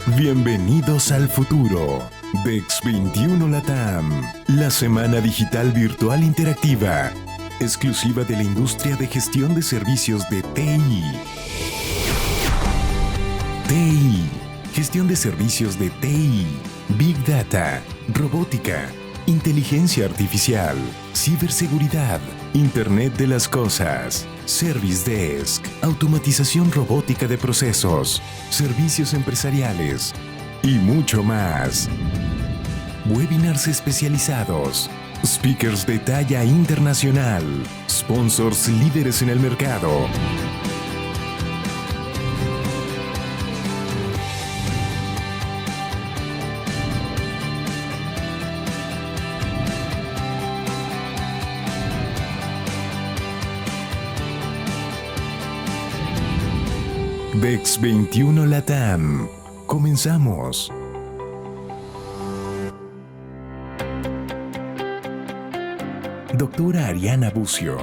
Bienvenidos al futuro. DEX21 LATAM, la semana digital virtual interactiva, exclusiva de la industria de gestión de servicios de TI. TI, gestión de servicios de TI, Big Data, robótica, inteligencia artificial, ciberseguridad, Internet de las cosas, Service Desk, automatización robótica de procesos, servicios empresariales y mucho más. Webinars especializados, speakers de talla internacional, sponsors líderes en el mercado. DEX21 LATAM. Comenzamos. Doctora Ariana Bucio.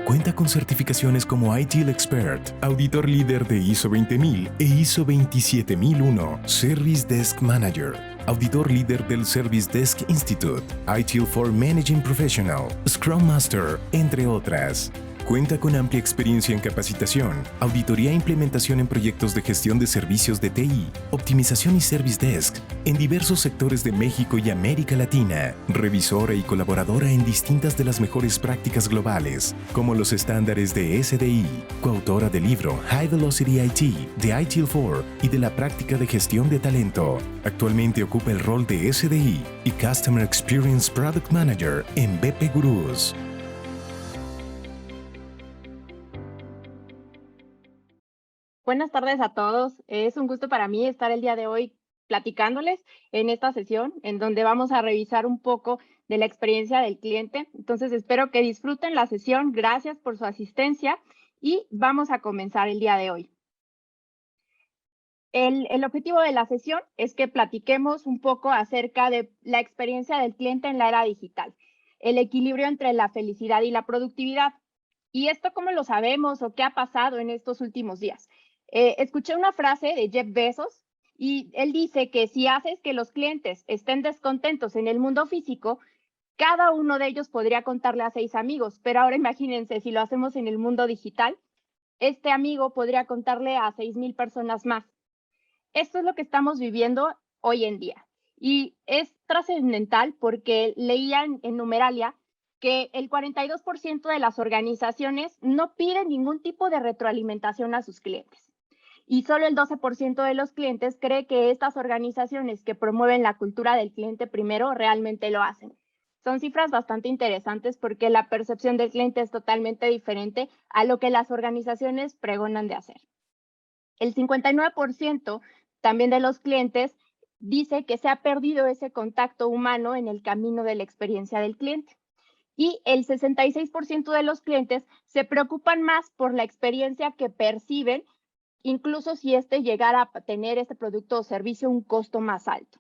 Cuenta con certificaciones como ITIL Expert, auditor líder de ISO 20000 e ISO 27001, Service Desk Manager, auditor líder del Service Desk Institute, ITIL for Managing Professional, Scrum Master, entre otras. Cuenta con amplia experiencia en capacitación, auditoría e implementación en proyectos de gestión de servicios de TI, optimización y Service Desk en diversos sectores de México y América Latina, revisora y colaboradora en distintas de las mejores prácticas globales, como los estándares de SDI, coautora del libro High Velocity IT, de ITIL4 y de la práctica de gestión de talento. Actualmente ocupa el rol de SDI y Customer Experience Product Manager en BP Gurús. Buenas tardes a todos. Es un gusto para mí estar el día de hoy platicándoles en esta sesión en donde vamos a revisar un poco de la experiencia del cliente. Entonces espero que disfruten la sesión. Gracias por su asistencia y vamos a comenzar el día de hoy. El objetivo de la sesión es que platiquemos un poco acerca de la experiencia del cliente en la era digital, el equilibrio entre la felicidad y la productividad. ¿Y esto cómo lo sabemos o qué ha pasado en estos últimos días? Escuché una frase de Jeff Bezos y él dice que si haces que los clientes estén descontentos en el mundo físico, cada uno de ellos podría contarle a 6 amigos, pero ahora imagínense si lo hacemos en el mundo digital, este amigo podría contarle a 6,000 personas más. Esto es lo que estamos viviendo hoy en día y es trascendental porque leía en Numeralia que el 42% de las organizaciones no piden ningún tipo de retroalimentación a sus clientes. Y solo el 12% de los clientes cree que estas organizaciones que promueven la cultura del cliente primero realmente lo hacen. Son cifras bastante interesantes porque la percepción del cliente es totalmente diferente a lo que las organizaciones pregonan de hacer. El 59% también de los clientes dice que se ha perdido ese contacto humano en el camino de la experiencia del cliente. Y el 66% de los clientes se preocupan más por la experiencia que perciben, incluso si llegara a tener este producto o servicio un costo más alto.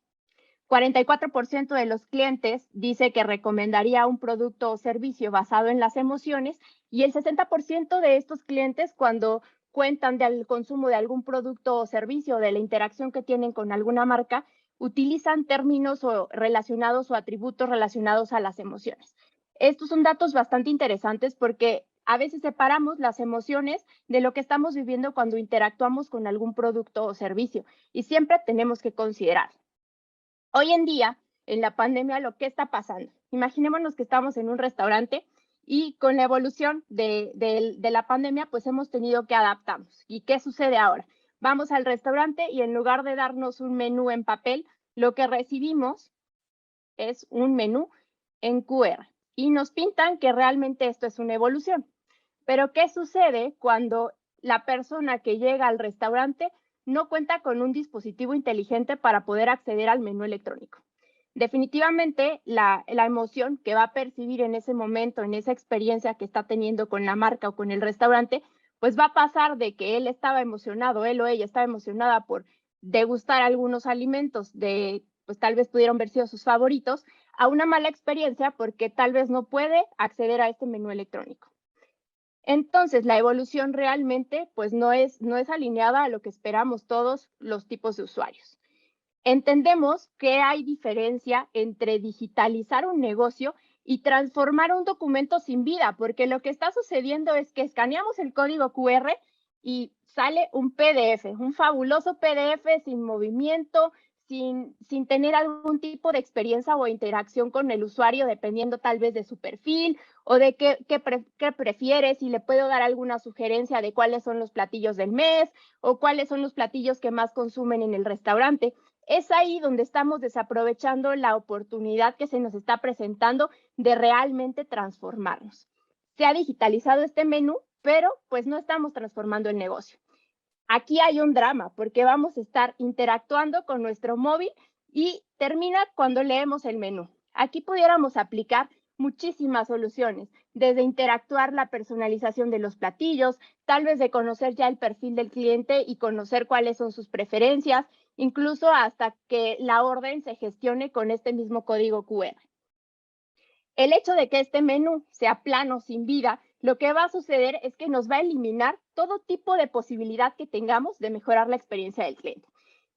44% de los clientes dice que recomendaría un producto o servicio basado en las emociones y el 60% de estos clientes cuando cuentan del consumo de algún producto o servicio, de la interacción que tienen con alguna marca, utilizan términos relacionados o atributos relacionados a las emociones. Estos son datos bastante interesantes porque a veces separamos las emociones de lo que estamos viviendo cuando interactuamos con algún producto o servicio y siempre tenemos que considerar. Hoy en día, en la pandemia, ¿lo que está pasando? Imaginémonos que estamos en un restaurante y con la evolución de la pandemia, pues hemos tenido que adaptarnos. ¿Y qué sucede ahora? Vamos al restaurante y en lugar de darnos un menú en papel, lo que recibimos es un menú en QR y nos pintan que realmente esto es una evolución. Pero ¿qué sucede cuando la persona que llega al restaurante no cuenta con un dispositivo inteligente para poder acceder al menú electrónico? Definitivamente la emoción que va a percibir en ese momento, en esa experiencia que está teniendo con la marca o con el restaurante, pues va a pasar de que él estaba emocionado, él o ella estaba emocionada por degustar algunos alimentos pues tal vez pudieron haber sido sus favoritos, a una mala experiencia porque tal vez no puede acceder a este menú electrónico. Entonces, la evolución realmente pues no es alineada a lo que esperamos todos los tipos de usuarios. Entendemos que hay diferencia entre digitalizar un negocio y transformar un documento sin vida, porque lo que está sucediendo es que escaneamos el código QR y sale un PDF, un fabuloso PDF sin movimiento, sin tener algún tipo de experiencia o interacción con el usuario, dependiendo tal vez de su perfil o de qué prefiere, si le puedo dar alguna sugerencia de cuáles son los platillos del mes o cuáles son los platillos que más consumen en el restaurante. Es ahí donde estamos desaprovechando la oportunidad que se nos está presentando de realmente transformarnos. Se ha digitalizado este menú, pero pues no estamos transformando el negocio. Aquí hay un drama porque vamos a estar interactuando con nuestro móvil y termina cuando leemos el menú. Aquí pudiéramos aplicar muchísimas soluciones, desde interactuar la personalización de los platillos, tal vez de conocer ya el perfil del cliente y conocer cuáles son sus preferencias, incluso hasta que la orden se gestione con este mismo código QR. El hecho de que este menú sea plano, sin vida, lo que va a suceder es que nos va a eliminar todo tipo de posibilidad que tengamos de mejorar la experiencia del cliente.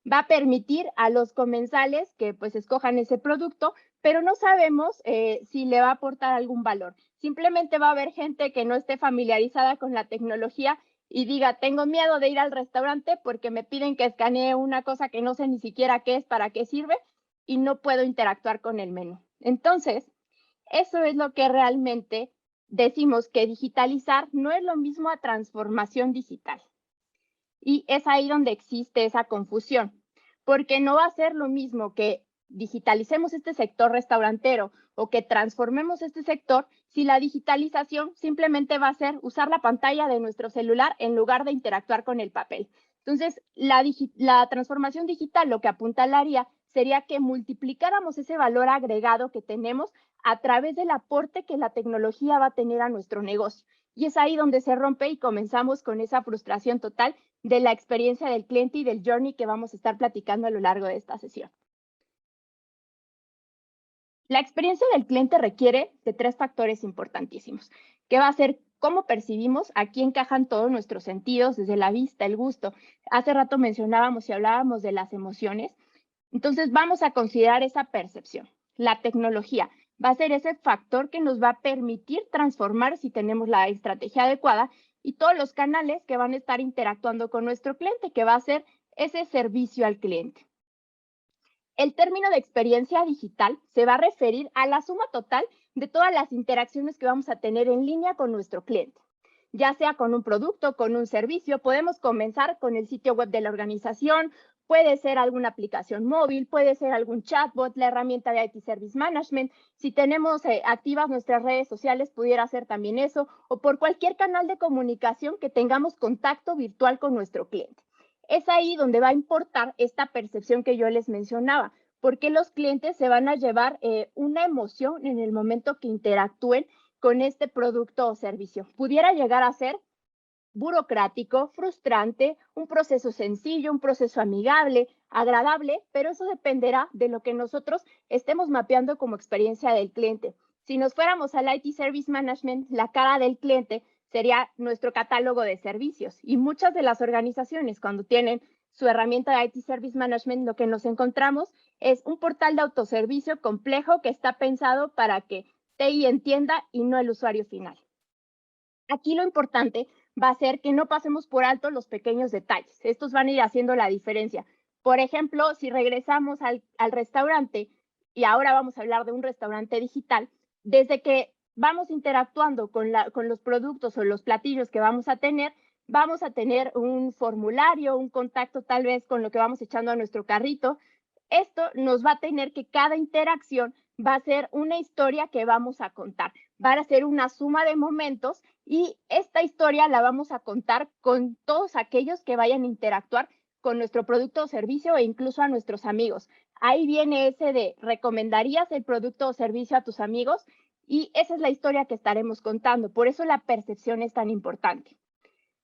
Va a permitir a los comensales que pues escojan ese producto, pero no sabemos si le va a aportar algún valor. Simplemente va a haber gente que no esté familiarizada con la tecnología y diga, tengo miedo de ir al restaurante porque me piden que escanee una cosa que no sé ni siquiera qué es, para qué sirve, y no puedo interactuar con el menú. Entonces, eso es lo que realmente decimos, que digitalizar no es lo mismo a transformación digital. Y es ahí donde existe esa confusión, porque no va a ser lo mismo que digitalicemos este sector restaurantero o que transformemos este sector si la digitalización simplemente va a ser usar la pantalla de nuestro celular en lugar de interactuar con el papel. Entonces, la transformación digital lo que apuntalaría sería que multiplicáramos ese valor agregado que tenemos a través del aporte que la tecnología va a tener a nuestro negocio. Y es ahí donde se rompe y comenzamos con esa frustración total de la experiencia del cliente y del journey que vamos a estar platicando a lo largo de esta sesión. La experiencia del cliente requiere de 3 factores importantísimos, que va a ser cómo percibimos. Aquí encajan todos nuestros sentidos, desde la vista, el gusto. Hace rato mencionábamos y hablábamos de las emociones. Entonces vamos a considerar esa percepción. La tecnología va a ser ese factor que nos va a permitir transformar si tenemos la estrategia adecuada, y todos los canales que van a estar interactuando con nuestro cliente, que va a ser ese servicio al cliente. El término de experiencia digital se va a referir a la suma total de todas las interacciones que vamos a tener en línea con nuestro cliente, ya sea con un producto, con un servicio. Podemos comenzar con el sitio web de la organización, puede ser alguna aplicación móvil, puede ser algún chatbot, la herramienta de IT Service Management. Si tenemos activas nuestras redes sociales, pudiera ser también eso, o por cualquier canal de comunicación que tengamos contacto virtual con nuestro cliente. Es ahí donde va a importar esta percepción que yo les mencionaba, porque los clientes se van a llevar una emoción en el momento que interactúen con este producto o servicio. Pudiera llegar a ser burocrático, frustrante, un proceso sencillo, un proceso amigable, agradable, pero eso dependerá de lo que nosotros estemos mapeando como experiencia del cliente. Si nos fuéramos al IT Service Management, la cara del cliente sería nuestro catálogo de servicios, y muchas de las organizaciones, cuando tienen su herramienta de IT Service Management, lo que nos encontramos es un portal de autoservicio complejo que está pensado para que TI entienda y no el usuario final. Aquí lo importante va a ser que no pasemos por alto los pequeños detalles. Estos van a ir haciendo la diferencia. Por ejemplo, si regresamos al restaurante, y ahora vamos a hablar de un restaurante digital, desde que vamos interactuando con los productos o los platillos que vamos a tener un formulario, un contacto tal vez con lo que vamos echando a nuestro carrito. Esto nos va a tener que cada interacción va a ser una historia que vamos a contar. Va a ser una suma de momentos, y esta historia la vamos a contar con todos aquellos que vayan a interactuar con nuestro producto o servicio, e incluso a nuestros amigos. Ahí viene ese de ¿recomendarías el producto o servicio a tus amigos? Y esa es la historia que estaremos contando. Por eso la percepción es tan importante.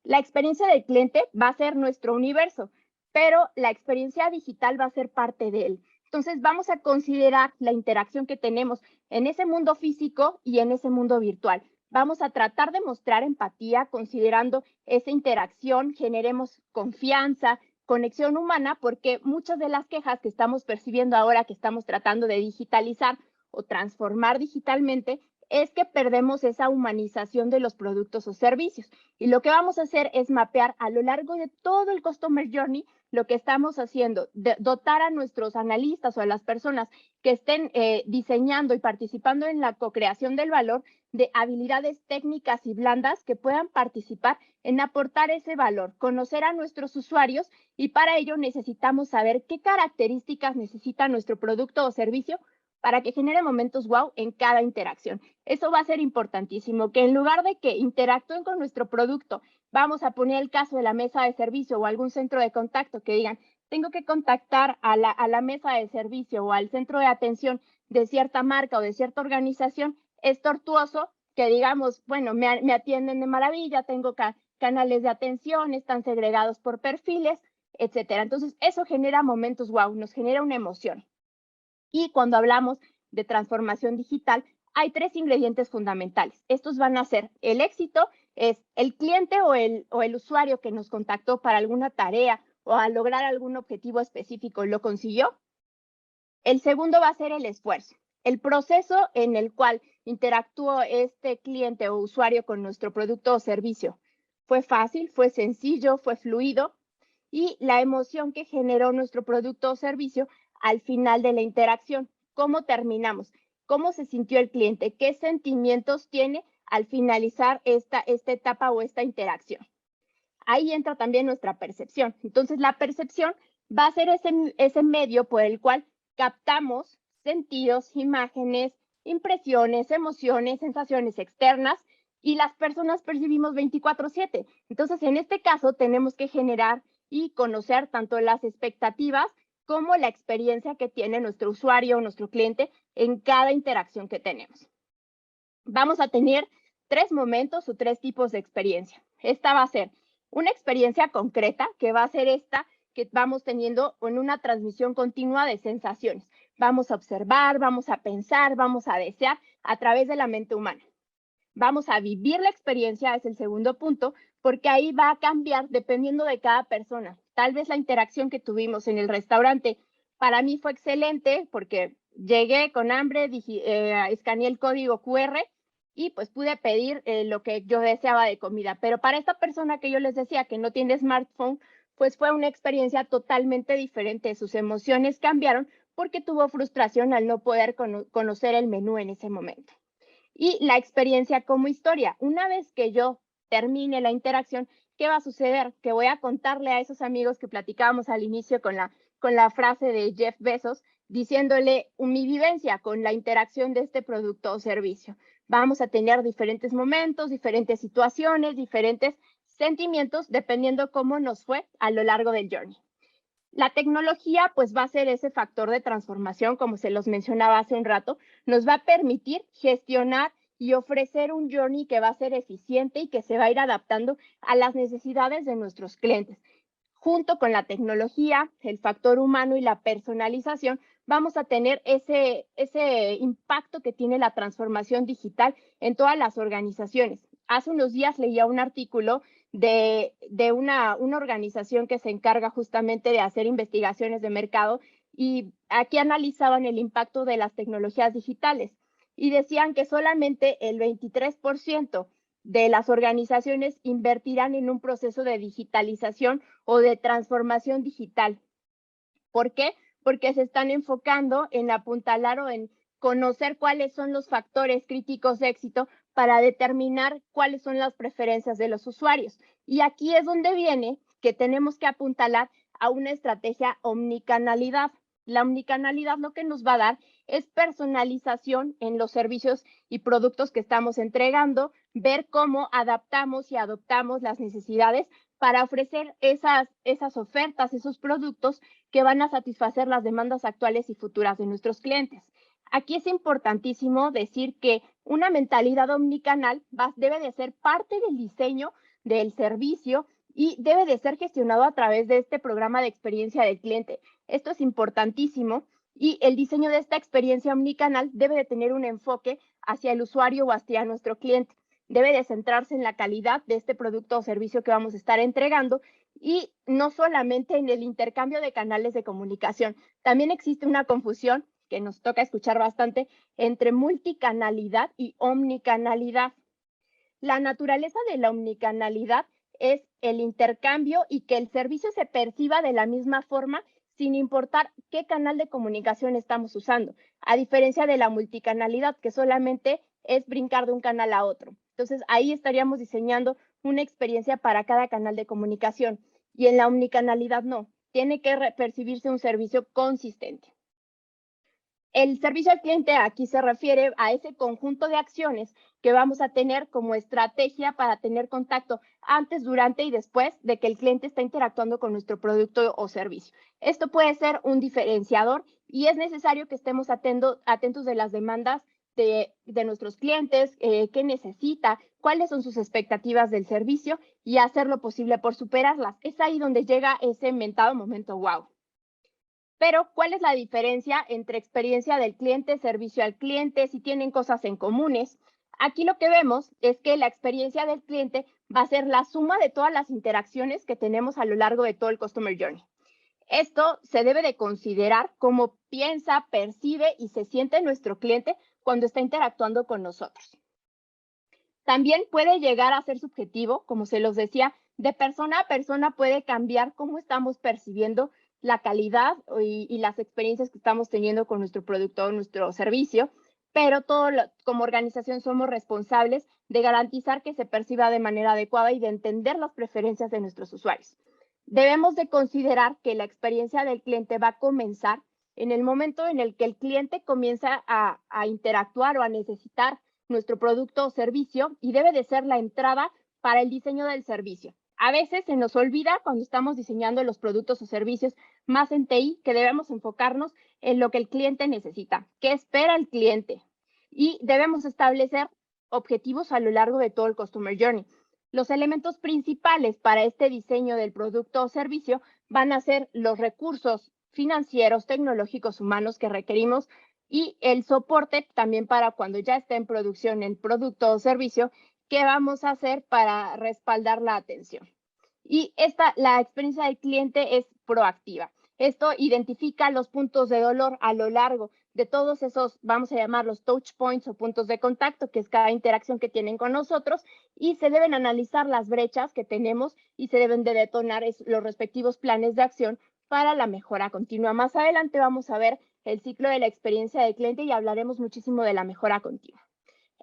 La experiencia del cliente va a ser nuestro universo, pero la experiencia digital va a ser parte de él. Entonces vamos a considerar la interacción que tenemos en ese mundo físico y en ese mundo virtual. Vamos a tratar de mostrar empatía considerando esa interacción, generemos confianza, conexión humana, porque muchas de las quejas que estamos percibiendo ahora que estamos tratando de digitalizar o transformar digitalmente es que perdemos esa humanización de los productos o servicios. Y lo que vamos a hacer es mapear a lo largo de todo el Customer Journey lo que estamos haciendo, dotar a nuestros analistas o a las personas que estén diseñando y participando en la co-creación del valor de habilidades técnicas y blandas que puedan participar en aportar ese valor, conocer a nuestros usuarios y para ello necesitamos saber qué características necesita nuestro producto o servicio para que genere momentos wow en cada interacción. Eso va a ser importantísimo, que en lugar de que interactúen con nuestro producto, vamos a poner el caso de la mesa de servicio o algún centro de contacto que digan, tengo que contactar a la mesa de servicio o al centro de atención de cierta marca o de cierta organización, es tortuoso que digamos, bueno, me atienden de maravilla, tengo canales de atención, están segregados por perfiles, etcétera. Entonces, eso genera momentos wow, nos genera una emoción. Y cuando hablamos de transformación digital, hay 3 ingredientes fundamentales. Estos van a ser el éxito, es el cliente o el usuario que nos contactó para alguna tarea o a lograr algún objetivo específico, ¿lo consiguió? El segundo va a ser el esfuerzo, el proceso en el cual interactuó este cliente o usuario con nuestro producto o servicio. ¿Fue fácil? ¿Fue sencillo? ¿Fue fluido? Y la emoción que generó nuestro producto o servicio al final de la interacción. ¿Cómo terminamos? ¿Cómo se sintió el cliente? ¿Qué sentimientos tiene al finalizar esta etapa o esta interacción? Ahí entra también nuestra percepción. Entonces, la percepción va a ser ese medio por el cual captamos sentidos, imágenes, impresiones, emociones, sensaciones externas y las personas percibimos 24/7. Entonces, en este caso, tenemos que generar y conocer tanto las expectativas como la experiencia que tiene nuestro usuario o nuestro cliente en cada interacción que tenemos. Vamos a tener 3 momentos o 3 tipos de experiencia. Esta va a ser una experiencia concreta, que va a ser esta que vamos teniendo en una transmisión continua de sensaciones. Vamos a observar, vamos a pensar, vamos a desear a través de la mente humana. Vamos a vivir la experiencia, es el segundo punto, porque ahí va a cambiar dependiendo de cada persona. Tal vez la interacción que tuvimos en el restaurante para mí fue excelente porque llegué con hambre, escaneé el código QR y pues pude pedir lo que yo deseaba de comida. Pero para esta persona que yo les decía que no tiene smartphone, pues fue una experiencia totalmente diferente. Sus emociones cambiaron porque tuvo frustración al no poder conocer el menú en ese momento. Y la experiencia como historia. Una vez que yo termine la interacción, ¿qué va a suceder? Que voy a contarle a esos amigos que platicábamos al inicio con la frase de Jeff Bezos, diciéndole mi vivencia con la interacción de este producto o servicio. Vamos a tener diferentes momentos, diferentes situaciones, diferentes sentimientos, dependiendo cómo nos fue a lo largo del journey. La tecnología pues va a ser ese factor de transformación, como se los mencionaba hace un rato, nos va a permitir gestionar y ofrecer un journey que va a ser eficiente y que se va a ir adaptando a las necesidades de nuestros clientes. Junto con la tecnología, el factor humano y la personalización, vamos a tener ese impacto que tiene la transformación digital en todas las organizaciones. Hace unos días leía un artículo de una organización que se encarga justamente de hacer investigaciones de mercado y aquí analizaban el impacto de las tecnologías digitales y decían que solamente el 23% de las organizaciones invertirán en un proceso de digitalización o de transformación digital. ¿Por qué? Porque se están enfocando en apuntalar o en conocer cuáles son los factores críticos de éxito para determinar cuáles son las preferencias de los usuarios. Y aquí es donde viene que tenemos que apuntalar a una estrategia omnicanalidad. La omnicanalidad lo que nos va a dar es personalización en los servicios y productos que estamos entregando, ver cómo adaptamos y adoptamos las necesidades para ofrecer esas ofertas, esos productos que van a satisfacer las demandas actuales y futuras de nuestros clientes. Aquí es importantísimo decir que una mentalidad omnicanal debe de ser parte del diseño del servicio y debe de ser gestionado a través de este programa de experiencia del cliente. Esto es importantísimo y el diseño de esta experiencia omnicanal debe de tener un enfoque hacia el usuario o hacia nuestro cliente. debe de centrarse en la calidad de este producto o servicio que vamos a estar entregando y no solamente en el intercambio de canales de comunicación. También existe una confusión que nos toca escuchar bastante entre multicanalidad y omnicanalidad. La naturaleza de la omnicanalidad es el intercambio y que el servicio se perciba de la misma forma sin importar qué canal de comunicación estamos usando, a diferencia de la multicanalidad, que solamente es brincar de un canal a otro. Entonces, ahí estaríamos diseñando una experiencia para cada canal de comunicación y en la omnicanalidad no, tiene que percibirse un servicio consistente. El servicio al cliente aquí se refiere a ese conjunto de acciones que vamos a tener como estrategia para tener contacto antes, durante y después de que el cliente está interactuando con nuestro producto o servicio. Esto puede ser un diferenciador y es necesario que estemos atentos de las demandas de nuestros clientes, qué necesita, cuáles son sus expectativas del servicio y hacer lo posible por superarlas. Es ahí donde llega ese mentado momento wow. Pero, ¿cuál es la diferencia entre experiencia del cliente, servicio al cliente, si tienen cosas en comunes? Aquí lo que vemos es que la experiencia del cliente va a ser la suma de todas las interacciones que tenemos a lo largo de todo el Customer Journey. Esto se debe de considerar cómo piensa, percibe y se siente nuestro cliente cuando está interactuando con nosotros. También puede llegar a ser subjetivo, como se los decía, de persona a persona puede cambiar cómo estamos percibiendo la calidad y las experiencias que estamos teniendo con nuestro producto o nuestro servicio, pero como organización somos responsables de garantizar que se perciba de manera adecuada y de entender las preferencias de nuestros usuarios. Debemos de considerar que la experiencia del cliente va a comenzar en el momento en el que el cliente comienza a interactuar o a necesitar nuestro producto o servicio y debe de ser la entrada para el diseño del servicio. A veces se nos olvida cuando estamos diseñando los productos o servicios más en TI que debemos enfocarnos en lo que el cliente necesita, qué espera el cliente y debemos establecer objetivos a lo largo de todo el Customer Journey. Los elementos principales para este diseño del producto o servicio van a ser los recursos financieros, tecnológicos, humanos que requerimos y el soporte también para cuando ya esté en producción el producto o servicio, qué vamos a hacer para respaldar la atención. Y la experiencia del cliente es proactiva. Esto identifica los puntos de dolor a lo largo de todos esos, vamos a llamarlos touch points o puntos de contacto, que es cada interacción que tienen con nosotros, y se deben analizar las brechas que tenemos y se deben de detonar los respectivos planes de acción para la mejora continua. Más adelante vamos a ver el ciclo de la experiencia del cliente y hablaremos muchísimo de la mejora continua.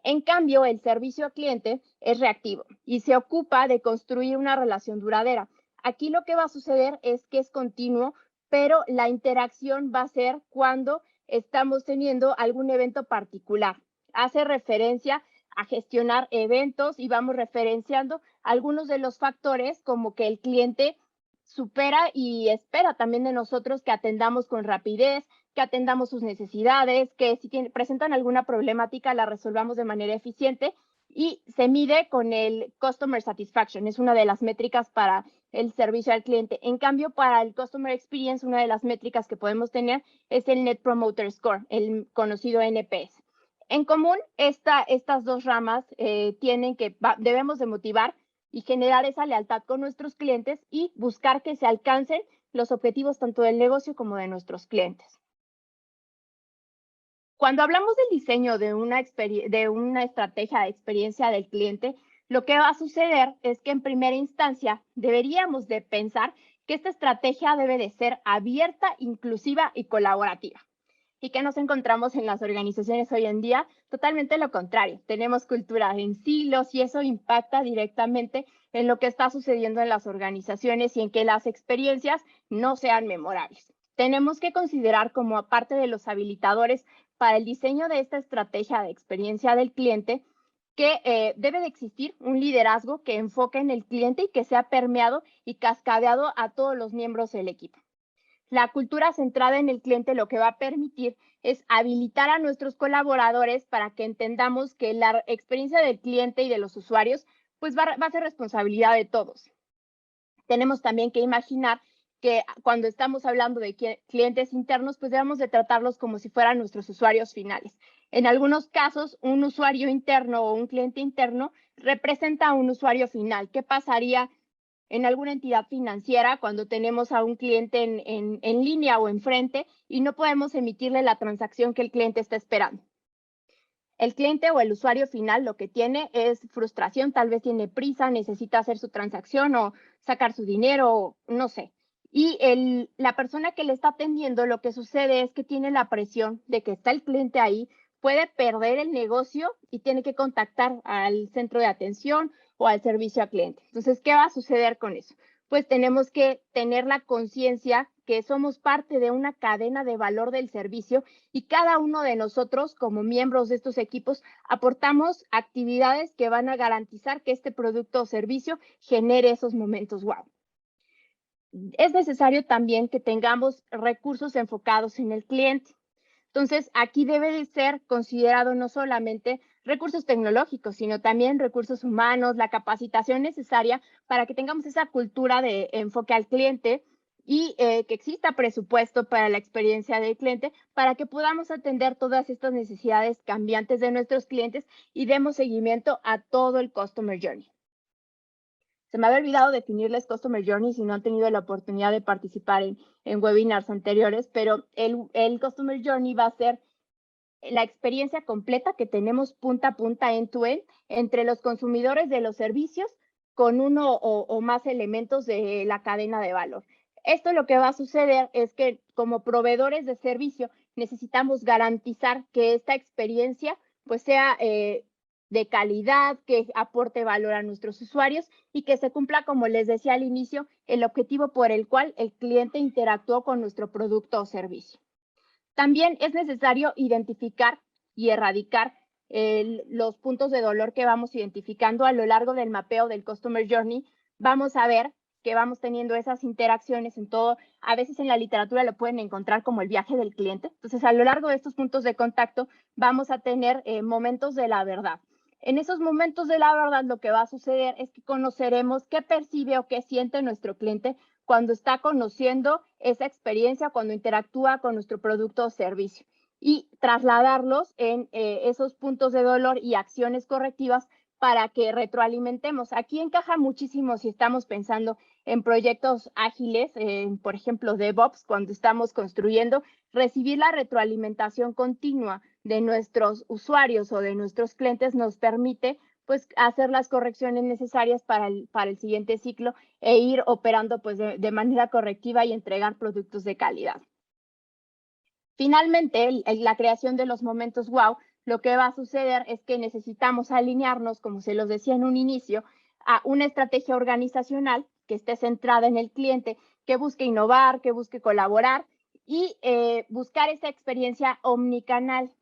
En cambio, el servicio al cliente es reactivo y se ocupa de construir una relación duradera. Aquí lo que va a suceder es que es continuo, pero la interacción va a ser cuando estamos teniendo algún evento particular. Hace referencia a gestionar eventos y vamos referenciando algunos de los factores como que el cliente supera y espera también de nosotros que atendamos con rapidez, que atendamos sus necesidades, que si presentan alguna problemática la resolvamos de manera eficiente y se mide con el Customer Satisfaction, es una de las métricas para el servicio al cliente. En cambio, para el Customer Experience, una de las métricas que podemos tener es el Net Promoter Score, el conocido NPS. En común, estas dos ramas tienen que debemos de motivar y generar esa lealtad con nuestros clientes y buscar que se alcancen los objetivos tanto del negocio como de nuestros clientes. Cuando hablamos del diseño de una estrategia de experiencia del cliente, lo que va a suceder es que en primera instancia deberíamos de pensar que esta estrategia debe de ser abierta, inclusiva y colaborativa. ¿Y qué nos encontramos en las organizaciones hoy en día? Totalmente lo contrario. Tenemos cultura en silos y eso impacta directamente en lo que está sucediendo en las organizaciones y en que las experiencias no sean memorables. Tenemos que considerar como parte de los habilitadores para el diseño de esta estrategia de experiencia del cliente que debe de existir un liderazgo que enfoque en el cliente y que sea permeado y cascadeado a todos los miembros del equipo. La cultura centrada en el cliente lo que va a permitir es habilitar a nuestros colaboradores para que entendamos que la experiencia del cliente y de los usuarios pues va a ser responsabilidad de todos. Tenemos también que imaginar que cuando estamos hablando de clientes internos, pues debemos de tratarlos como si fueran nuestros usuarios finales. En algunos casos, un usuario interno o un cliente interno representa a un usuario final. ¿Qué pasaría en alguna entidad financiera cuando tenemos a un cliente en línea o enfrente y no podemos emitirle la transacción que el cliente está esperando? El cliente o el usuario final lo que tiene es frustración, tal vez tiene prisa, necesita hacer su transacción o sacar su dinero, no sé. Y la persona que le está atendiendo, lo que sucede es que tiene la presión de que está el cliente ahí, puede perder el negocio y tiene que contactar al centro de atención o al servicio al cliente. Entonces, ¿qué va a suceder con eso? Pues tenemos que tener la conciencia que somos parte de una cadena de valor del servicio y cada uno de nosotros, como miembros de estos equipos, aportamos actividades que van a garantizar que este producto o servicio genere esos momentos wow. Es necesario también que tengamos recursos enfocados en el cliente. Entonces, aquí debe de ser considerado no solamente recursos tecnológicos, sino también recursos humanos, la capacitación necesaria para que tengamos esa cultura de enfoque al cliente y que exista presupuesto para la experiencia del cliente para que podamos atender todas estas necesidades cambiantes de nuestros clientes y demos seguimiento a todo el Customer Journey. Se me había olvidado definirles Customer Journey si no han tenido la oportunidad de participar en webinars anteriores, pero el Customer Journey va a ser la experiencia completa que tenemos punta a punta, end-to-end, entre los consumidores de los servicios con uno o más elementos de la cadena de valor. Esto lo que va a suceder es que como proveedores de servicio necesitamos garantizar que esta experiencia pues sea de calidad, que aporte valor a nuestros usuarios y que se cumpla, como les decía al inicio, el objetivo por el cual el cliente interactuó con nuestro producto o servicio. También es necesario identificar y erradicar los puntos de dolor que vamos identificando a lo largo del mapeo del Customer Journey. Vamos a ver que vamos teniendo esas interacciones en todo. A veces en la literatura lo pueden encontrar como el viaje del cliente. Entonces, a lo largo de estos puntos de contacto vamos a tener momentos de la verdad. En esos momentos de la verdad, lo que va a suceder es que conoceremos qué percibe o qué siente nuestro cliente cuando está conociendo esa experiencia, cuando interactúa con nuestro producto o servicio y trasladarlos en esos puntos de dolor y acciones correctivas para que retroalimentemos. Aquí encaja muchísimo si estamos pensando en proyectos ágiles, por ejemplo, DevOps, cuando estamos construyendo, recibir la retroalimentación continua de nuestros usuarios o de nuestros clientes nos permite pues hacer las correcciones necesarias para el siguiente ciclo e ir operando pues de manera correctiva y entregar productos de calidad. Finalmente, la creación de los momentos wow, lo que va a suceder es que necesitamos alinearnos, como se los decía en un inicio, a una estrategia organizacional que esté centrada en el cliente, que busque innovar, que busque colaborar y buscar esa experiencia omnicanal.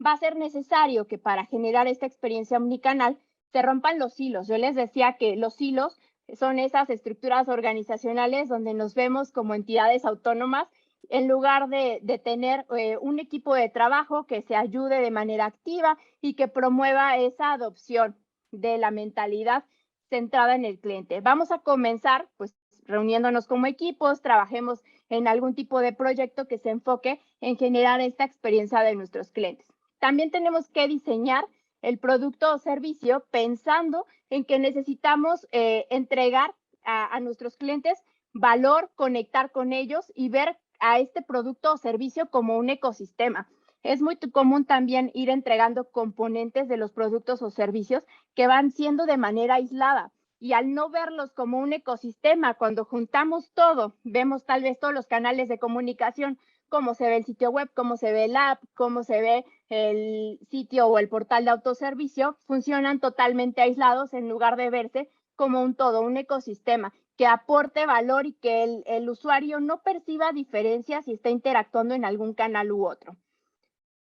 Va a ser necesario que para generar esta experiencia omnicanal se rompan los hilos. Yo les decía que los hilos son esas estructuras organizacionales donde nos vemos como entidades autónomas en lugar de tener un equipo de trabajo que se ayude de manera activa y que promueva esa adopción de la mentalidad centrada en el cliente. Vamos a comenzar pues reuniéndonos como equipos, trabajemos en algún tipo de proyecto que se enfoque en generar esta experiencia de nuestros clientes. También tenemos que diseñar el producto o servicio pensando en que necesitamos entregar a nuestros clientes valor, conectar con ellos y ver a este producto o servicio como un ecosistema. Es muy común también ir entregando componentes de los productos o servicios que van siendo de manera aislada. Y al no verlos como un ecosistema, cuando juntamos todo, vemos tal vez todos los canales de comunicación, cómo se ve el sitio web, cómo se ve el app, cómo se ve el sitio o el portal de autoservicio, funcionan totalmente aislados en lugar de verse como un todo, un ecosistema que aporte valor y que el usuario no perciba diferencias si está interactuando en algún canal u otro.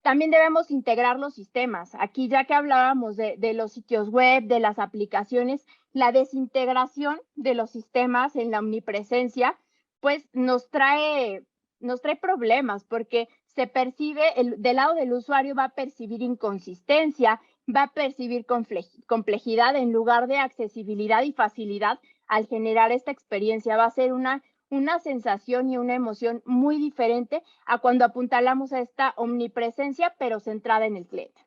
También debemos integrar los sistemas. Aquí ya que hablábamos de los sitios web, de las aplicaciones, la desintegración de los sistemas en la omnipresencia, pues nos trae problemas porque se percibe, del lado del usuario va a percibir inconsistencia, va a percibir complejidad en lugar de accesibilidad y facilidad al generar esta experiencia. Va a ser una una sensación y una emoción muy diferente a cuando apuntalamos a esta omnipresencia, pero centrada en el cliente.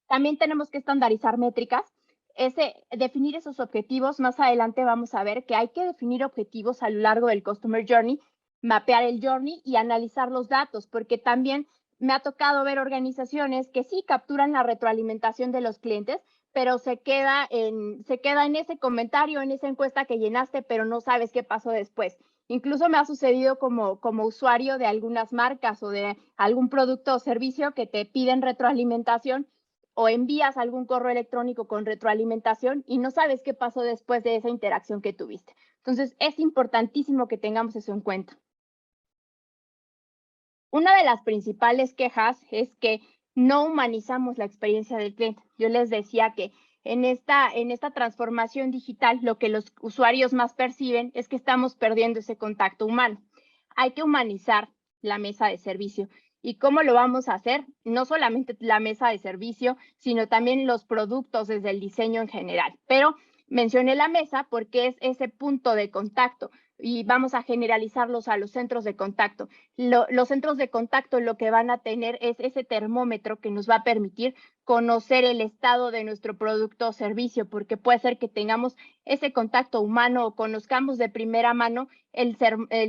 También tenemos que estandarizar métricas, definir esos objetivos. Más adelante vamos a ver que hay que definir objetivos a lo largo del Customer Journey, mapear el journey y analizar los datos, porque también me ha tocado ver organizaciones que sí capturan la retroalimentación de los clientes, pero se queda en ese comentario, en esa encuesta que llenaste, pero no sabes qué pasó después. Incluso me ha sucedido como usuario de algunas marcas o de algún producto o servicio que te piden retroalimentación o envías algún correo electrónico con retroalimentación y no sabes qué pasó después de esa interacción que tuviste. Entonces, es importantísimo que tengamos eso en cuenta. Una de las principales quejas es que no humanizamos la experiencia del cliente. Yo les decía que en esta transformación digital, lo que los usuarios más perciben es que estamos perdiendo ese contacto humano. Hay que humanizar la mesa de servicio. ¿Y cómo lo vamos a hacer? No solamente la mesa de servicio, sino también los productos desde el diseño en general. Pero mencioné la mesa porque es ese punto de contacto y vamos a generalizarlos a los centros de contacto. Los centros de contacto lo que van a tener es ese termómetro que nos va a permitir conocer el estado de nuestro producto o servicio, porque puede ser que tengamos ese contacto humano o conozcamos de primera mano el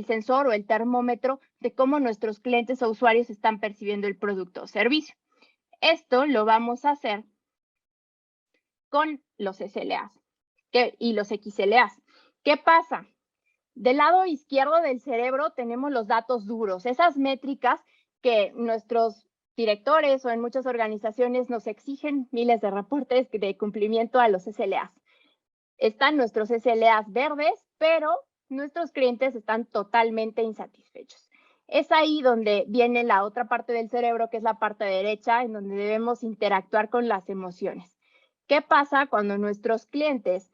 sensor o el termómetro de cómo nuestros clientes o usuarios están percibiendo el producto o servicio. Esto lo vamos a hacer con los SLAs y los XLAs. ¿Qué pasa? Del lado izquierdo del cerebro tenemos los datos duros, esas métricas que nuestros directores o en muchas organizaciones nos exigen miles de reportes de cumplimiento a los SLAs. Están nuestros SLAs verdes, pero nuestros clientes están totalmente insatisfechos. Es ahí donde viene la otra parte del cerebro, que es la parte derecha, en donde debemos interactuar con las emociones. ¿Qué pasa cuando nuestros clientes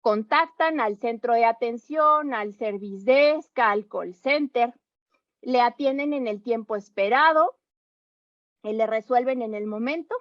contactan al centro de atención, al service desk, al call center, le atienden en el tiempo esperado, le resuelven en el momento,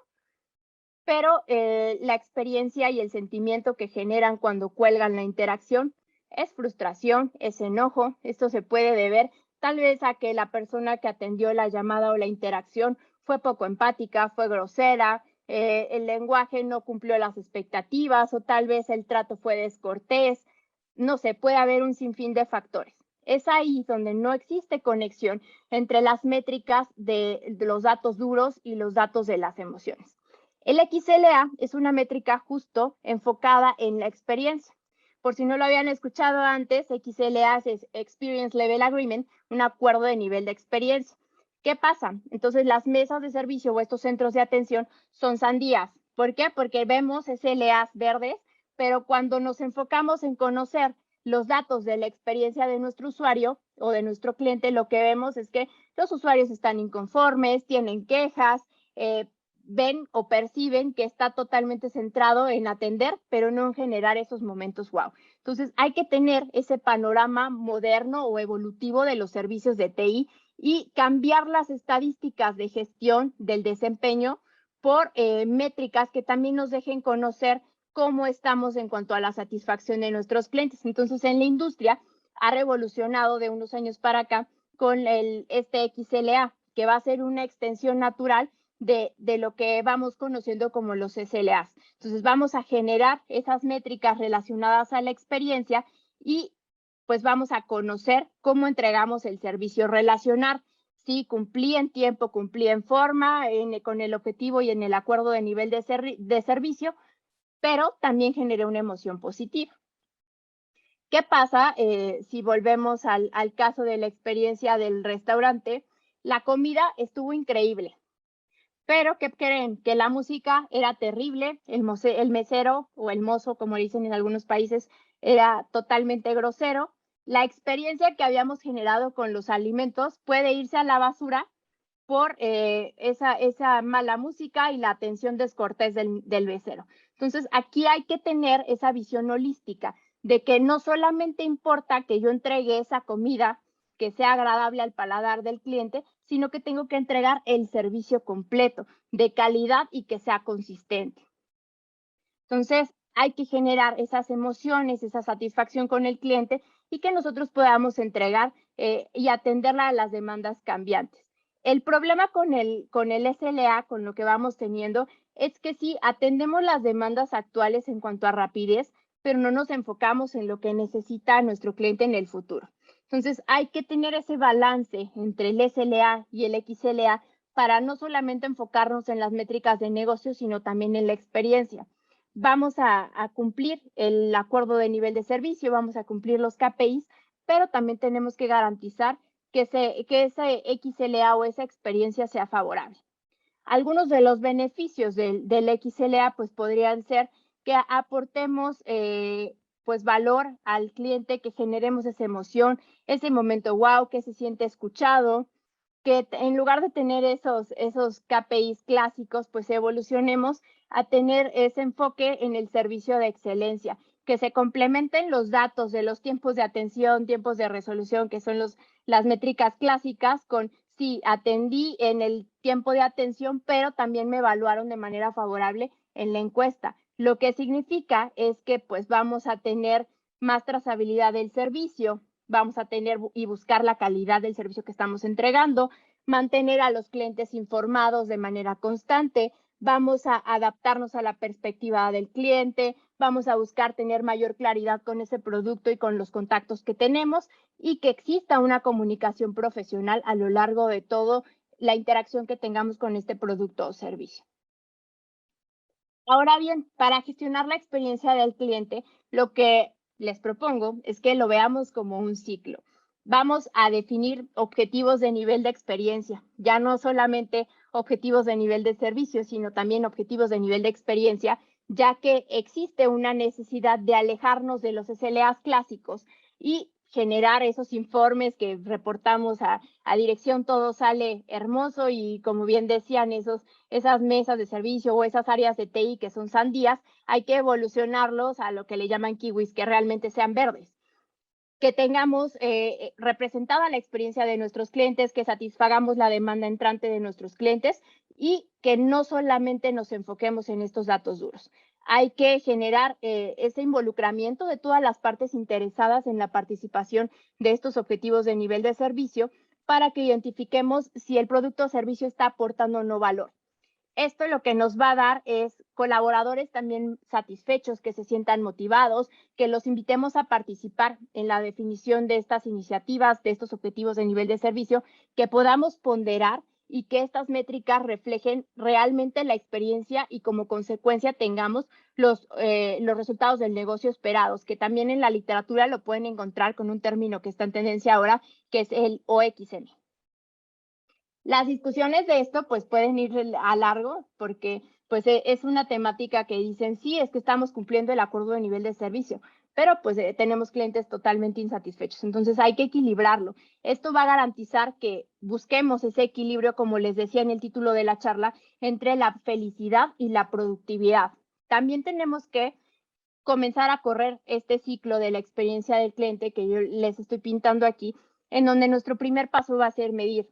pero la experiencia y el sentimiento que generan cuando cuelgan la interacción es frustración, es enojo? Esto se puede deber tal vez a que la persona que atendió la llamada o la interacción fue poco empática, fue grosera, el lenguaje no cumplió las expectativas o tal vez el trato fue descortés. No sé, puede haber un sinfín de factores. Es ahí donde no existe conexión entre las métricas de los datos duros y los datos de las emociones. El XLA es una métrica justo enfocada en la experiencia. Por si no lo habían escuchado antes, XLA es Experience Level Agreement, un acuerdo de nivel de experiencia. ¿Qué pasa? Entonces, las mesas de servicio o estos centros de atención son sandías. ¿Por qué? Porque vemos SLAs verdes, pero cuando nos enfocamos en conocer los datos de la experiencia de nuestro usuario o de nuestro cliente, lo que vemos es que los usuarios están inconformes, tienen quejas, ven o perciben que está totalmente centrado en atender, pero no en generar esos momentos wow. Entonces, hay que tener ese panorama moderno o evolutivo de los servicios de TI y cambiar las estadísticas de gestión del desempeño por métricas que también nos dejen conocer cómo estamos en cuanto a la satisfacción de nuestros clientes. Entonces, en la industria ha revolucionado de unos años para acá con este XLA, que va a ser una extensión natural de lo que vamos conociendo como los SLAs. Entonces, vamos a generar esas métricas relacionadas a la experiencia y pues vamos a conocer cómo entregamos el servicio, relacionar si cumplí en tiempo, cumplí en forma, con el objetivo y en el acuerdo de nivel de servicio, pero también generé una emoción positiva. ¿Qué pasa si volvemos al caso de la experiencia del restaurante? La comida estuvo increíble, pero ¿qué creen? Que la música era terrible, el mesero o el mozo, como dicen en algunos países, era totalmente grosero. La experiencia que habíamos generado con los alimentos puede irse a la basura por esa mala música y la atención descortés del mesero. Entonces, aquí hay que tener esa visión holística de que no solamente importa que yo entregue esa comida que sea agradable al paladar del cliente, sino que tengo que entregar el servicio completo, de calidad y que sea consistente. Entonces, hay que generar esas emociones, esa satisfacción con el cliente y que nosotros podamos entregar y atenderla a las demandas cambiantes. El problema con el SLA, con lo que vamos teniendo, es que sí atendemos las demandas actuales en cuanto a rapidez, pero no nos enfocamos en lo que necesita nuestro cliente en el futuro. Entonces, hay que tener ese balance entre el SLA y el XLA para no solamente enfocarnos en las métricas de negocio, sino también en la experiencia. Vamos a cumplir el acuerdo de nivel de servicio, vamos a cumplir los KPIs, pero también tenemos que garantizar que ese XLA o esa experiencia sea favorable. Algunos de los beneficios del XLA pues podrían ser que aportemos pues valor al cliente, que generemos esa emoción, ese momento wow, que se siente escuchado, que en lugar de tener esos KPIs clásicos, pues evolucionemos a tener ese enfoque en el servicio de excelencia, que se complementen los datos de los tiempos de atención, tiempos de resolución, que son las métricas clásicas, con sí, atendí en el tiempo de atención, pero también me evaluaron de manera favorable en la encuesta. Lo que significa es que pues vamos a tener más trazabilidad del servicio, vamos a tener y buscar la calidad del servicio que estamos entregando, mantener a los clientes informados de manera constante, vamos a adaptarnos a la perspectiva del cliente, vamos a buscar tener mayor claridad con ese producto y con los contactos que tenemos y que exista una comunicación profesional a lo largo de toda la interacción que tengamos con este producto o servicio. Ahora bien, para gestionar la experiencia del cliente, lo que les propongo es que lo veamos como un ciclo. Vamos a definir objetivos de nivel de experiencia, ya no solamente objetivos de nivel de servicio, sino también objetivos de nivel de experiencia, ya que existe una necesidad de alejarnos de los SLAs clásicos y generar esos informes que reportamos a dirección, todo sale hermoso y como bien decían, esas mesas de servicio o esas áreas de TI que son sandías, hay que evolucionarlos a lo que le llaman kiwis, que realmente sean verdes. Que tengamos representada la experiencia de nuestros clientes, que satisfagamos la demanda entrante de nuestros clientes y que no solamente nos enfoquemos en estos datos duros. Hay que generar ese involucramiento de todas las partes interesadas en la participación de estos objetivos de nivel de servicio para que identifiquemos si el producto o servicio está aportando o no valor. Esto lo que nos va a dar es colaboradores también satisfechos, que se sientan motivados, que los invitemos a participar en la definición de estas iniciativas, de estos objetivos de nivel de servicio, que podamos ponderar y que estas métricas reflejen realmente la experiencia y como consecuencia tengamos los resultados del negocio esperados, que también en la literatura lo pueden encontrar con un término que está en tendencia ahora, que es el OXM. Las discusiones de esto pues pueden ir a largo porque pues es una temática que dicen sí, es que estamos cumpliendo el acuerdo de nivel de servicio, pero pues tenemos clientes totalmente insatisfechos, entonces hay que equilibrarlo. Esto va a garantizar que busquemos ese equilibrio, como les decía en el título de la charla, entre la felicidad y la productividad. También tenemos que comenzar a correr este ciclo de la experiencia del cliente que yo les estoy pintando aquí, en donde nuestro primer paso va a ser medir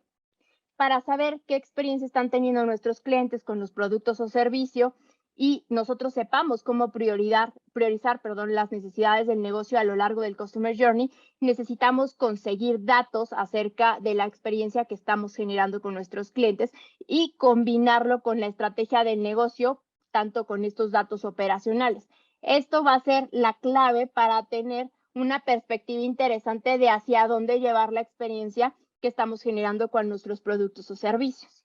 para saber qué experiencia están teniendo nuestros clientes con los productos o servicio y nosotros sepamos cómo priorizar las necesidades del negocio a lo largo del Customer Journey, necesitamos conseguir datos acerca de la experiencia que estamos generando con nuestros clientes y combinarlo con la estrategia del negocio, tanto con estos datos operacionales. Esto va a ser la clave para tener una perspectiva interesante de hacia dónde llevar la experiencia que estamos generando con nuestros productos o servicios.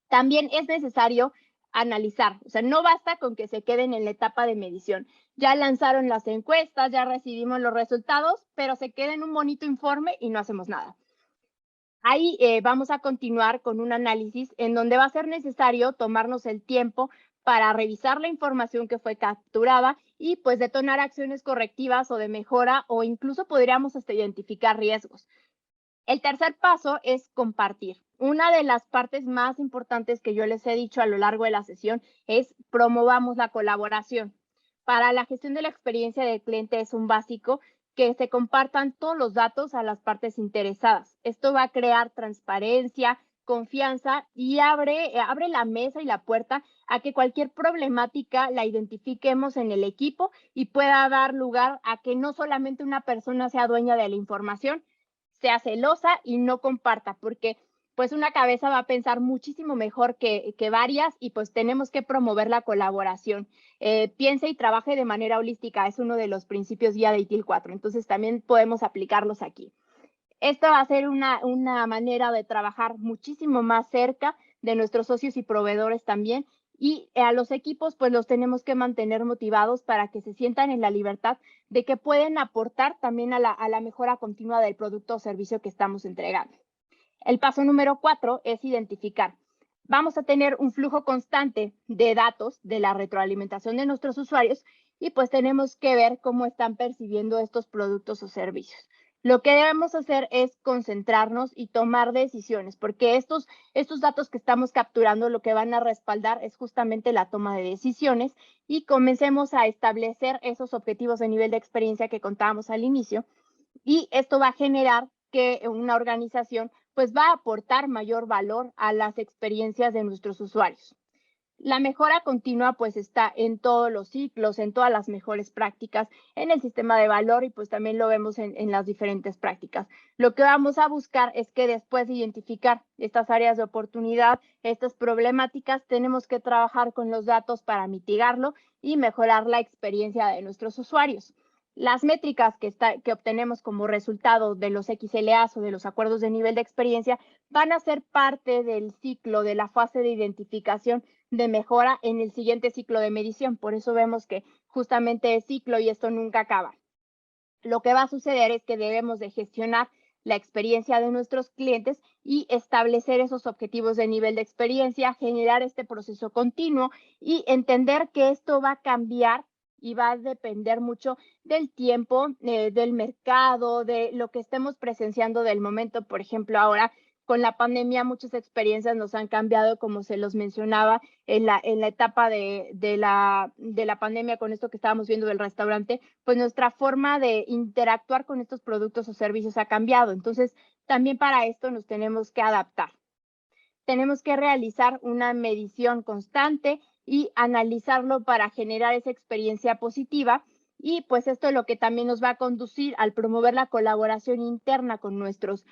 También es necesario analizar, o sea, no basta con que se queden en la etapa de medición. Ya lanzaron las encuestas, ya recibimos los resultados, pero se queda en un bonito informe y no hacemos nada. Ahí vamos a continuar con un análisis en donde va a ser necesario tomarnos el tiempo para revisar la información que fue capturada y pues detonar acciones correctivas o de mejora o incluso podríamos hasta identificar riesgos. El tercer paso es compartir. Una de las partes más importantes que yo les he dicho a lo largo de la sesión es promovamos la colaboración. Para la gestión de la experiencia del cliente es un básico que se compartan todos los datos a las partes interesadas. Esto va a crear transparencia, confianza y abre la mesa y la puerta a que cualquier problemática la identifiquemos en el equipo y pueda dar lugar a que no solamente una persona sea dueña de la información, sea celosa y no comparta, porque pues una cabeza va a pensar muchísimo mejor que varias y pues tenemos que promover la colaboración. Piense y trabaje de manera holística, es uno de los principios guía de ITIL 4, entonces también podemos aplicarlos aquí. Esto va a ser una manera de trabajar muchísimo más cerca de nuestros socios y proveedores también. Y a los equipos, pues los tenemos que mantener motivados para que se sientan en la libertad de que pueden aportar también a la mejora continua del producto o servicio que estamos entregando. El paso número 4 es identificar. Vamos a tener un flujo constante de datos de la retroalimentación de nuestros usuarios y pues tenemos que ver cómo están percibiendo estos productos o servicios. Lo que debemos hacer es concentrarnos y tomar decisiones, porque estos datos que estamos capturando lo que van a respaldar es justamente la toma de decisiones y comencemos a establecer esos objetivos de nivel de experiencia que contábamos al inicio y esto va a generar que una organización pues va a aportar mayor valor a las experiencias de nuestros usuarios. La mejora continua pues está en todos los ciclos, en todas las mejores prácticas, en el sistema de valor y pues también lo vemos en las diferentes prácticas. Lo que vamos a buscar es que después de identificar estas áreas de oportunidad, estas problemáticas, tenemos que trabajar con los datos para mitigarlo y mejorar la experiencia de nuestros usuarios. Las métricas que obtenemos como resultado de los XLAs o de los acuerdos de nivel de experiencia van a ser parte del ciclo, de la fase de identificación de mejora en el siguiente ciclo de medición. Por eso vemos que justamente es ciclo y esto nunca acaba. Lo que va a suceder es que debemos de gestionar la experiencia de nuestros clientes y establecer esos objetivos de nivel de experiencia, generar este proceso continuo y entender que esto va a cambiar y va a depender mucho del tiempo, del mercado, de lo que estemos presenciando del momento. Por ejemplo, ahora con la pandemia muchas experiencias nos han cambiado, como se los mencionaba, en la etapa de la pandemia con esto que estábamos viendo del restaurante, pues nuestra forma de interactuar con estos productos o servicios ha cambiado. Entonces, también para esto nos tenemos que adaptar. Tenemos que realizar una medición constante y analizarlo para generar esa experiencia positiva. Y pues esto es lo que también nos va a conducir al promover la colaboración interna con nuestros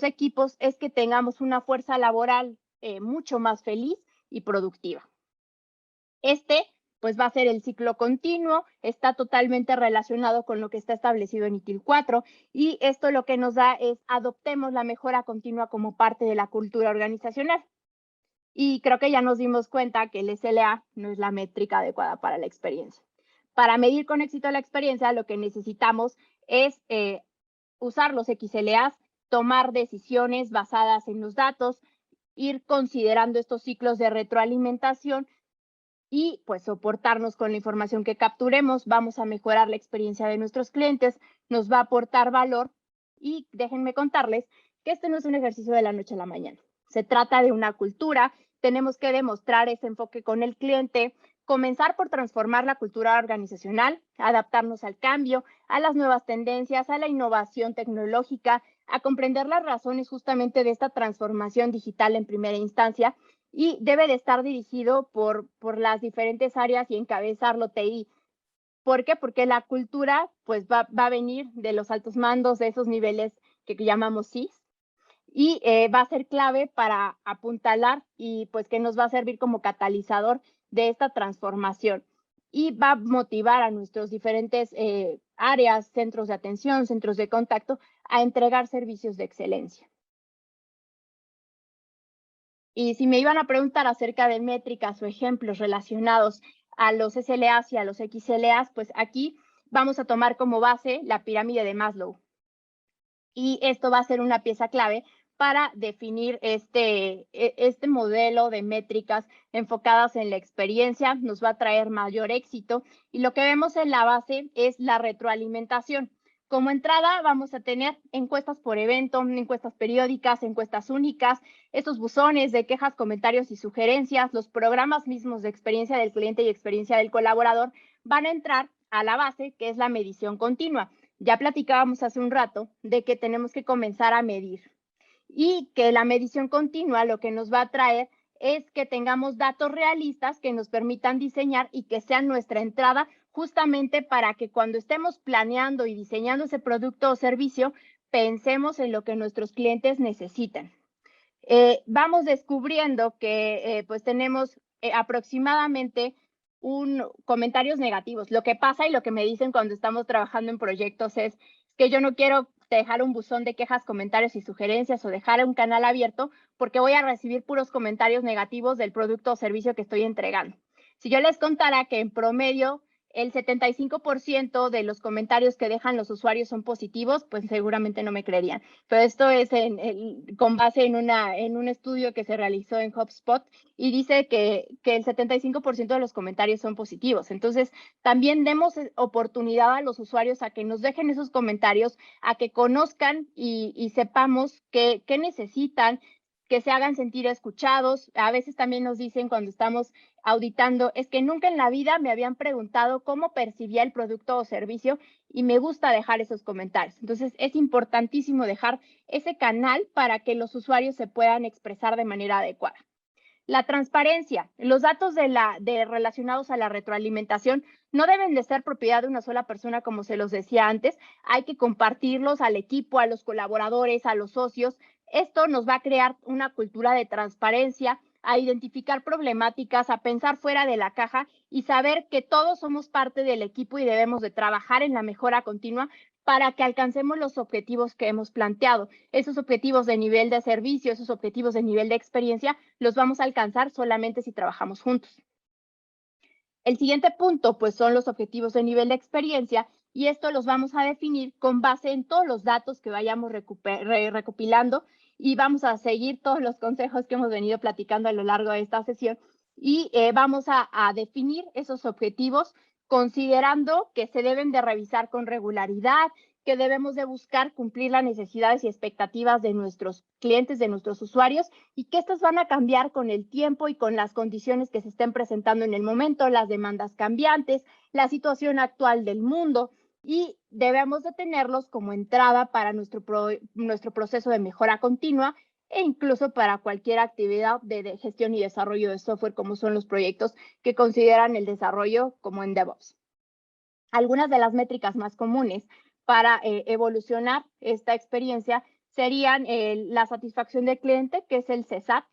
equipos, es que tengamos una fuerza laboral mucho más feliz y productiva. Pues va a ser el ciclo continuo, está totalmente relacionado con lo que está establecido en ITIL 4 y esto lo que nos da es adoptemos la mejora continua como parte de la cultura organizacional. Y creo que ya nos dimos cuenta que el SLA no es la métrica adecuada para la experiencia. Para medir con éxito la experiencia, lo que necesitamos es usar los XLAs, tomar decisiones basadas en los datos, ir considerando estos ciclos de retroalimentación y pues soportarnos con la información que capturemos. Vamos a mejorar la experiencia de nuestros clientes, nos va a aportar valor y déjenme contarles que este no es un ejercicio de la noche a la mañana. Se trata de una cultura, tenemos que demostrar ese enfoque con el cliente, comenzar por transformar la cultura organizacional, adaptarnos al cambio, a las nuevas tendencias, a la innovación tecnológica, a comprender las razones justamente de esta transformación digital en primera instancia y debe de estar dirigido por las diferentes áreas y encabezarlo TI. ¿Por qué? Porque la cultura pues va a venir de los altos mandos, de esos niveles que llamamos CIS, y va a ser clave para apuntalar y pues que nos va a servir como catalizador de esta transformación y va a motivar a nuestros diferentes áreas, centros de atención, centros de contacto a entregar servicios de excelencia. Y si me iban a preguntar acerca de métricas o ejemplos relacionados a los SLAs y a los XLAs, pues aquí vamos a tomar como base la pirámide de Maslow. Y esto va a ser una pieza clave para definir este modelo de métricas enfocadas en la experiencia, nos va a traer mayor éxito. Y lo que vemos en la base es la retroalimentación. Como entrada vamos a tener encuestas por evento, encuestas periódicas, encuestas únicas, estos buzones de quejas, comentarios y sugerencias, los programas mismos de experiencia del cliente y experiencia del colaborador van a entrar a la base, que es la medición continua. Ya platicábamos hace un rato de que tenemos que comenzar a medir. y que la medición continua lo que nos va a traer es que tengamos datos realistas que nos permitan diseñar y que sean nuestra entrada justamente para que cuando estemos planeando y diseñando ese producto o servicio, pensemos en lo que nuestros clientes necesitan. Vamos descubriendo que pues tenemos aproximadamente comentarios negativos. Lo que pasa y lo que me dicen cuando estamos trabajando en proyectos es que yo no quiero dejar un buzón de quejas, comentarios y sugerencias o dejar un canal abierto porque voy a recibir puros comentarios negativos del producto o servicio que estoy entregando. Si yo les contara que en promedio el 75% de los comentarios que dejan los usuarios son positivos, pues seguramente no me creerían. Pero esto es con base en un estudio que se realizó en HubSpot y dice que el 75% de los comentarios son positivos. Entonces, también demos oportunidad a los usuarios a que nos dejen esos comentarios, a que conozcan y sepamos qué necesitan, que se hagan sentir escuchados. A veces también nos dicen cuando estamos auditando, es que nunca en la vida me habían preguntado cómo percibía el producto o servicio y me gusta dejar esos comentarios. Entonces, es importantísimo dejar ese canal para que los usuarios se puedan expresar de manera adecuada. La transparencia. Los datos relacionados a la retroalimentación no deben de ser propiedad de una sola persona, como se los decía antes. Hay que compartirlos al equipo, a los colaboradores, a los socios. Esto nos va a crear una cultura de transparencia, a identificar problemáticas, a pensar fuera de la caja y saber que todos somos parte del equipo y debemos de trabajar en la mejora continua para que alcancemos los objetivos que hemos planteado. Esos objetivos de nivel de servicio, esos objetivos de nivel de experiencia, los vamos a alcanzar solamente si trabajamos juntos. El siguiente punto, pues, son los objetivos de nivel de experiencia y esto los vamos a definir con base en todos los datos que vayamos recopilando y vamos a seguir todos los consejos que hemos venido platicando a lo largo de esta sesión y vamos a definir esos objetivos considerando que se deben de revisar con regularidad, que debemos de buscar cumplir las necesidades y expectativas de nuestros clientes, de nuestros usuarios, y que estos van a cambiar con el tiempo y con las condiciones que se estén presentando en el momento, las demandas cambiantes, la situación actual del mundo, y debemos de tenerlos como entrada para nuestro proceso de mejora continua e incluso para cualquier actividad de gestión y desarrollo de software, como son los proyectos que consideran el desarrollo como en DevOps. Algunas de las métricas más comunes para evolucionar esta experiencia serían la satisfacción del cliente, que es el CSAT,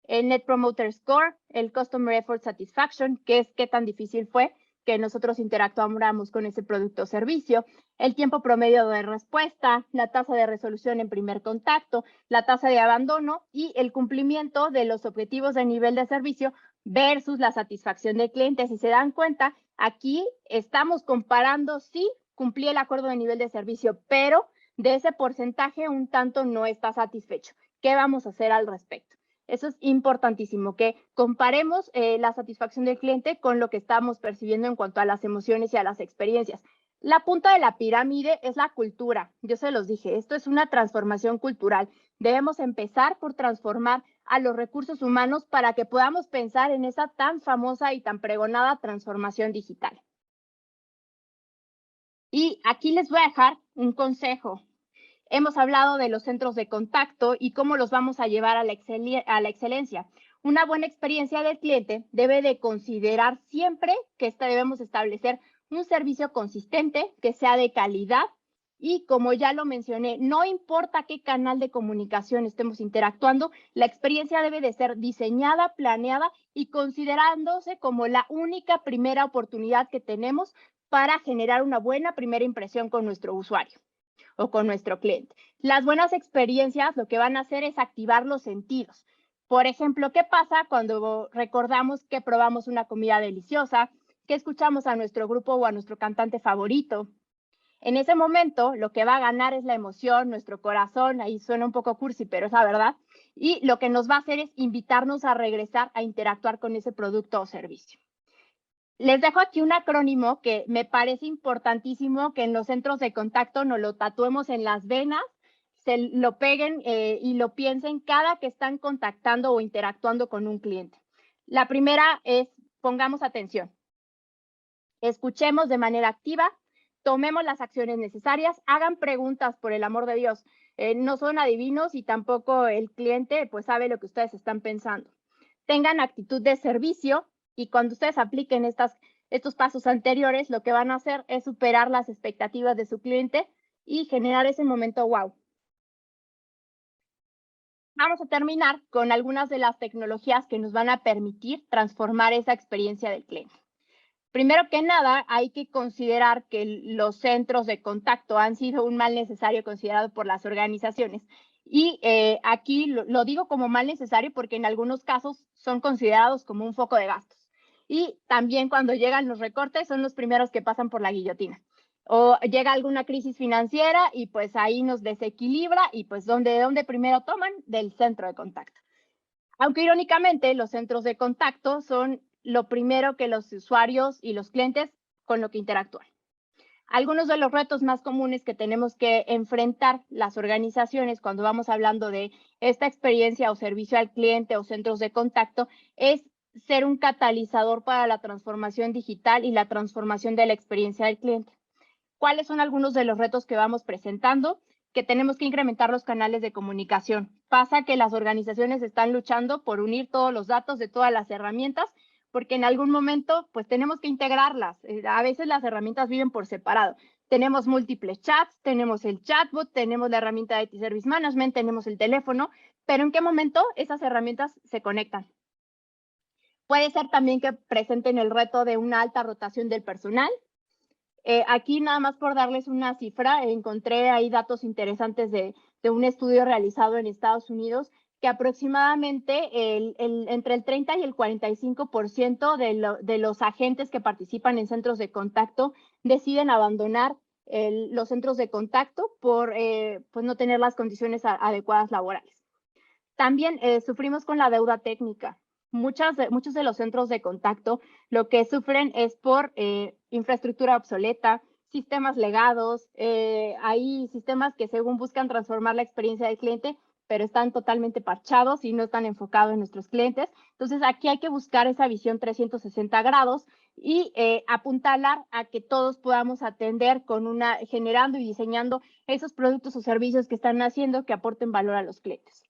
el Net Promoter Score, el Customer Effort Satisfaction, que es qué tan difícil fue que nosotros interactuáramos con ese producto o servicio, el tiempo promedio de respuesta, la tasa de resolución en primer contacto, la tasa de abandono y el cumplimiento de los objetivos de nivel de servicio versus la satisfacción del cliente. Si se dan cuenta, aquí estamos comparando si cumplí el acuerdo de nivel de servicio, pero de ese porcentaje un tanto no está satisfecho. ¿Qué vamos a hacer al respecto? Eso es importantísimo, que comparemos la satisfacción del cliente con lo que estamos percibiendo en cuanto a las emociones y a las experiencias. La punta de la pirámide es la cultura. Yo se los dije, esto es una transformación cultural. Debemos empezar por transformar a los recursos humanos para que podamos pensar en esa tan famosa y tan pregonada transformación digital. Y aquí les voy a dejar un consejo. Hemos hablado de los centros de contacto y cómo los vamos a llevar a la excelencia. Una buena experiencia del cliente debe de considerar siempre que debemos establecer un servicio consistente, que sea de calidad y, como ya lo mencioné, no importa qué canal de comunicación estemos interactuando, la experiencia debe de ser diseñada, planeada y considerándose como la única primera oportunidad que tenemos para generar una buena primera impresión con nuestro usuario o con nuestro cliente. Las buenas experiencias lo que van a hacer es activar los sentidos. Por ejemplo, ¿qué pasa cuando recordamos que probamos una comida deliciosa, que escuchamos a nuestro grupo o a nuestro cantante favorito? En ese momento, lo que va a ganar es la emoción, nuestro corazón, ahí suena un poco cursi, pero es la verdad, y lo que nos va a hacer es invitarnos a regresar a interactuar con ese producto o servicio. Les dejo aquí un acrónimo que me parece importantísimo que en los centros de contacto nos lo tatuemos en las venas, se lo peguen y lo piensen cada que están contactando o interactuando con un cliente. La primera es, pongamos atención. Escuchemos de manera activa, tomemos las acciones necesarias, hagan preguntas, por el amor de Dios. No son adivinos y tampoco el cliente pues sabe lo que ustedes están pensando. Tengan actitud de servicio y cuando ustedes apliquen estos pasos anteriores, lo que van a hacer es superar las expectativas de su cliente y generar ese momento wow. Vamos a terminar con algunas de las tecnologías que nos van a permitir transformar esa experiencia del cliente. Primero que nada, hay que considerar que los centros de contacto han sido un mal necesario considerado por las organizaciones. Y aquí lo digo como mal necesario porque en algunos casos son considerados como un foco de gastos. Y también cuando llegan los recortes son los primeros que pasan por la guillotina. O llega alguna crisis financiera y pues ahí nos desequilibra y pues ¿dónde primero toman? Del centro de contacto. Aunque irónicamente los centros de contacto son lo primero que los usuarios y los clientes con lo que interactúan. Algunos de los retos más comunes que tenemos que enfrentar las organizaciones cuando vamos hablando de esta experiencia o servicio al cliente o centros de contacto es ser un catalizador para la transformación digital y la transformación de la experiencia del cliente. ¿Cuáles son algunos de los retos que vamos presentando? Que tenemos que incrementar los canales de comunicación. Pasa que las organizaciones están luchando por unir todos los datos de todas las herramientas, porque en algún momento pues tenemos que integrarlas. A veces las herramientas viven por separado. Tenemos múltiples chats, tenemos el chatbot, tenemos la herramienta de IT Service Management, tenemos el teléfono, pero ¿en qué momento esas herramientas se conectan? Puede ser también que presenten el reto de una alta rotación del personal. Aquí nada más por darles una cifra, encontré ahí datos interesantes de un estudio realizado en Estados Unidos que aproximadamente entre el 30 y el 45% de los agentes que participan en centros de contacto deciden abandonar los centros de contacto por pues no tener las condiciones adecuadas laborales. También sufrimos con la deuda técnica. Muchos de los centros de contacto lo que sufren es por infraestructura obsoleta, sistemas legados, hay sistemas que según buscan transformar la experiencia del cliente, pero están totalmente parchados y no están enfocados en nuestros clientes. Entonces aquí hay que buscar esa visión 360 grados y apuntalar a que todos podamos atender generando y diseñando esos productos o servicios que están haciendo que aporten valor a los clientes.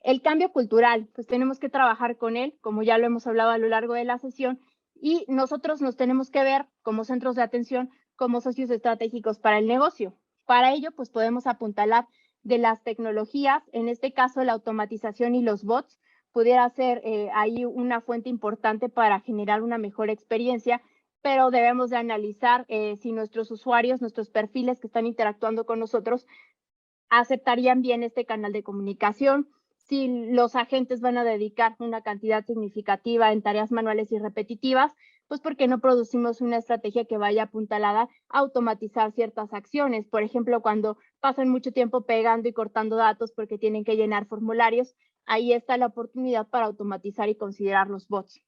El cambio cultural, pues tenemos que trabajar con él, como ya lo hemos hablado a lo largo de la sesión, y nosotros nos tenemos que ver como centros de atención, como socios estratégicos para el negocio. Para ello, pues podemos apuntalar de las tecnologías, en este caso la automatización y los bots, pudiera ser ahí una fuente importante para generar una mejor experiencia, pero debemos de analizar si nuestros usuarios, nuestros perfiles que están interactuando con nosotros, aceptarían bien este canal de comunicación, si los agentes van a dedicar una cantidad significativa en tareas manuales y repetitivas, pues porque no producimos una estrategia que vaya apuntalada a automatizar ciertas acciones. Por ejemplo, cuando pasan mucho tiempo pegando y cortando datos porque tienen que llenar formularios, ahí está la oportunidad para automatizar y considerar los bots.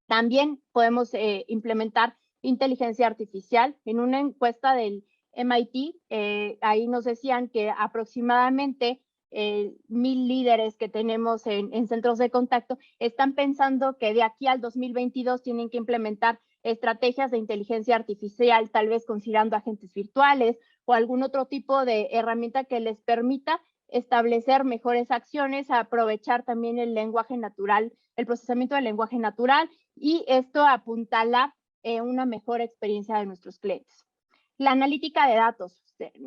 También podemos implementar inteligencia artificial. En una encuesta del MIT, ahí nos decían que aproximadamente 1,000 líderes que tenemos en centros de contacto están pensando que de aquí al 2022 tienen que implementar estrategias de inteligencia artificial, tal vez considerando agentes virtuales o algún otro tipo de herramienta que les permita establecer mejores acciones, aprovechar también el lenguaje natural, el procesamiento del lenguaje natural y esto apuntala una mejor experiencia de nuestros clientes. La analítica de datos.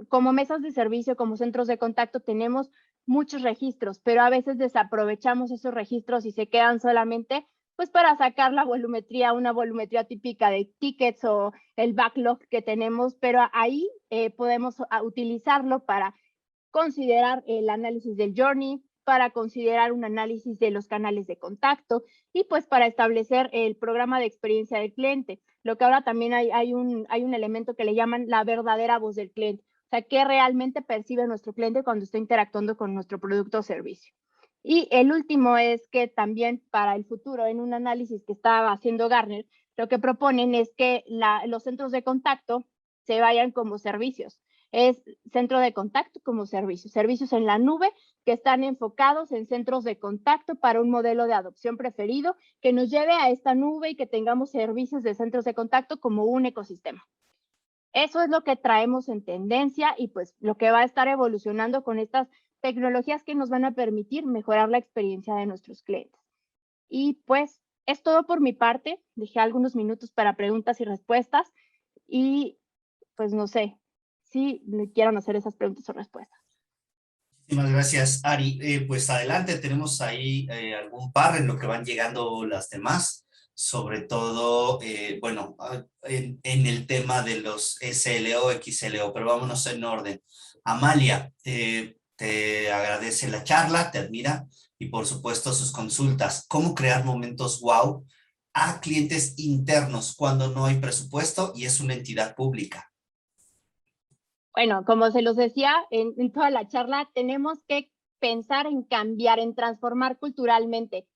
Como mesas de servicio, como centros de contacto, tenemos muchos registros, pero a veces desaprovechamos esos registros y se quedan solamente pues para sacar la volumetría, una volumetría típica de tickets o el backlog que tenemos, pero ahí podemos utilizarlo para considerar el análisis del journey, para considerar un análisis de los canales de contacto y pues para establecer el programa de experiencia del cliente. Lo que ahora también hay un elemento que le llaman la verdadera voz del cliente. O sea, qué realmente percibe nuestro cliente cuando está interactuando con nuestro producto o servicio. Y el último es que también para el futuro, en un análisis que estaba haciendo Gartner, lo que proponen es que los centros de contacto se vayan como servicios. Es centro de contacto como servicios, servicios en la nube que están enfocados en centros de contacto para un modelo de adopción preferido que nos lleve a esta nube y que tengamos servicios de centros de contacto como un ecosistema. Eso es lo que traemos en tendencia y pues lo que va a estar evolucionando con estas tecnologías que nos van a permitir mejorar la experiencia de nuestros clientes. Y pues es todo por mi parte. Dejé algunos minutos para preguntas y respuestas y pues no sé si me quieran hacer esas preguntas o respuestas. Muchísimas gracias, Ari. Pues adelante, tenemos ahí algún par en lo que van llegando las demás, sobre todo, bueno, en el tema de los SLO, XLO, pero vámonos en orden. Amalia, te agradece la charla, te admira y por supuesto sus consultas. ¿Cómo crear momentos wow a clientes internos cuando no hay presupuesto y es una entidad pública? Bueno, como se los decía en toda la charla, tenemos que pensar en cambiar, en transformar culturalmente.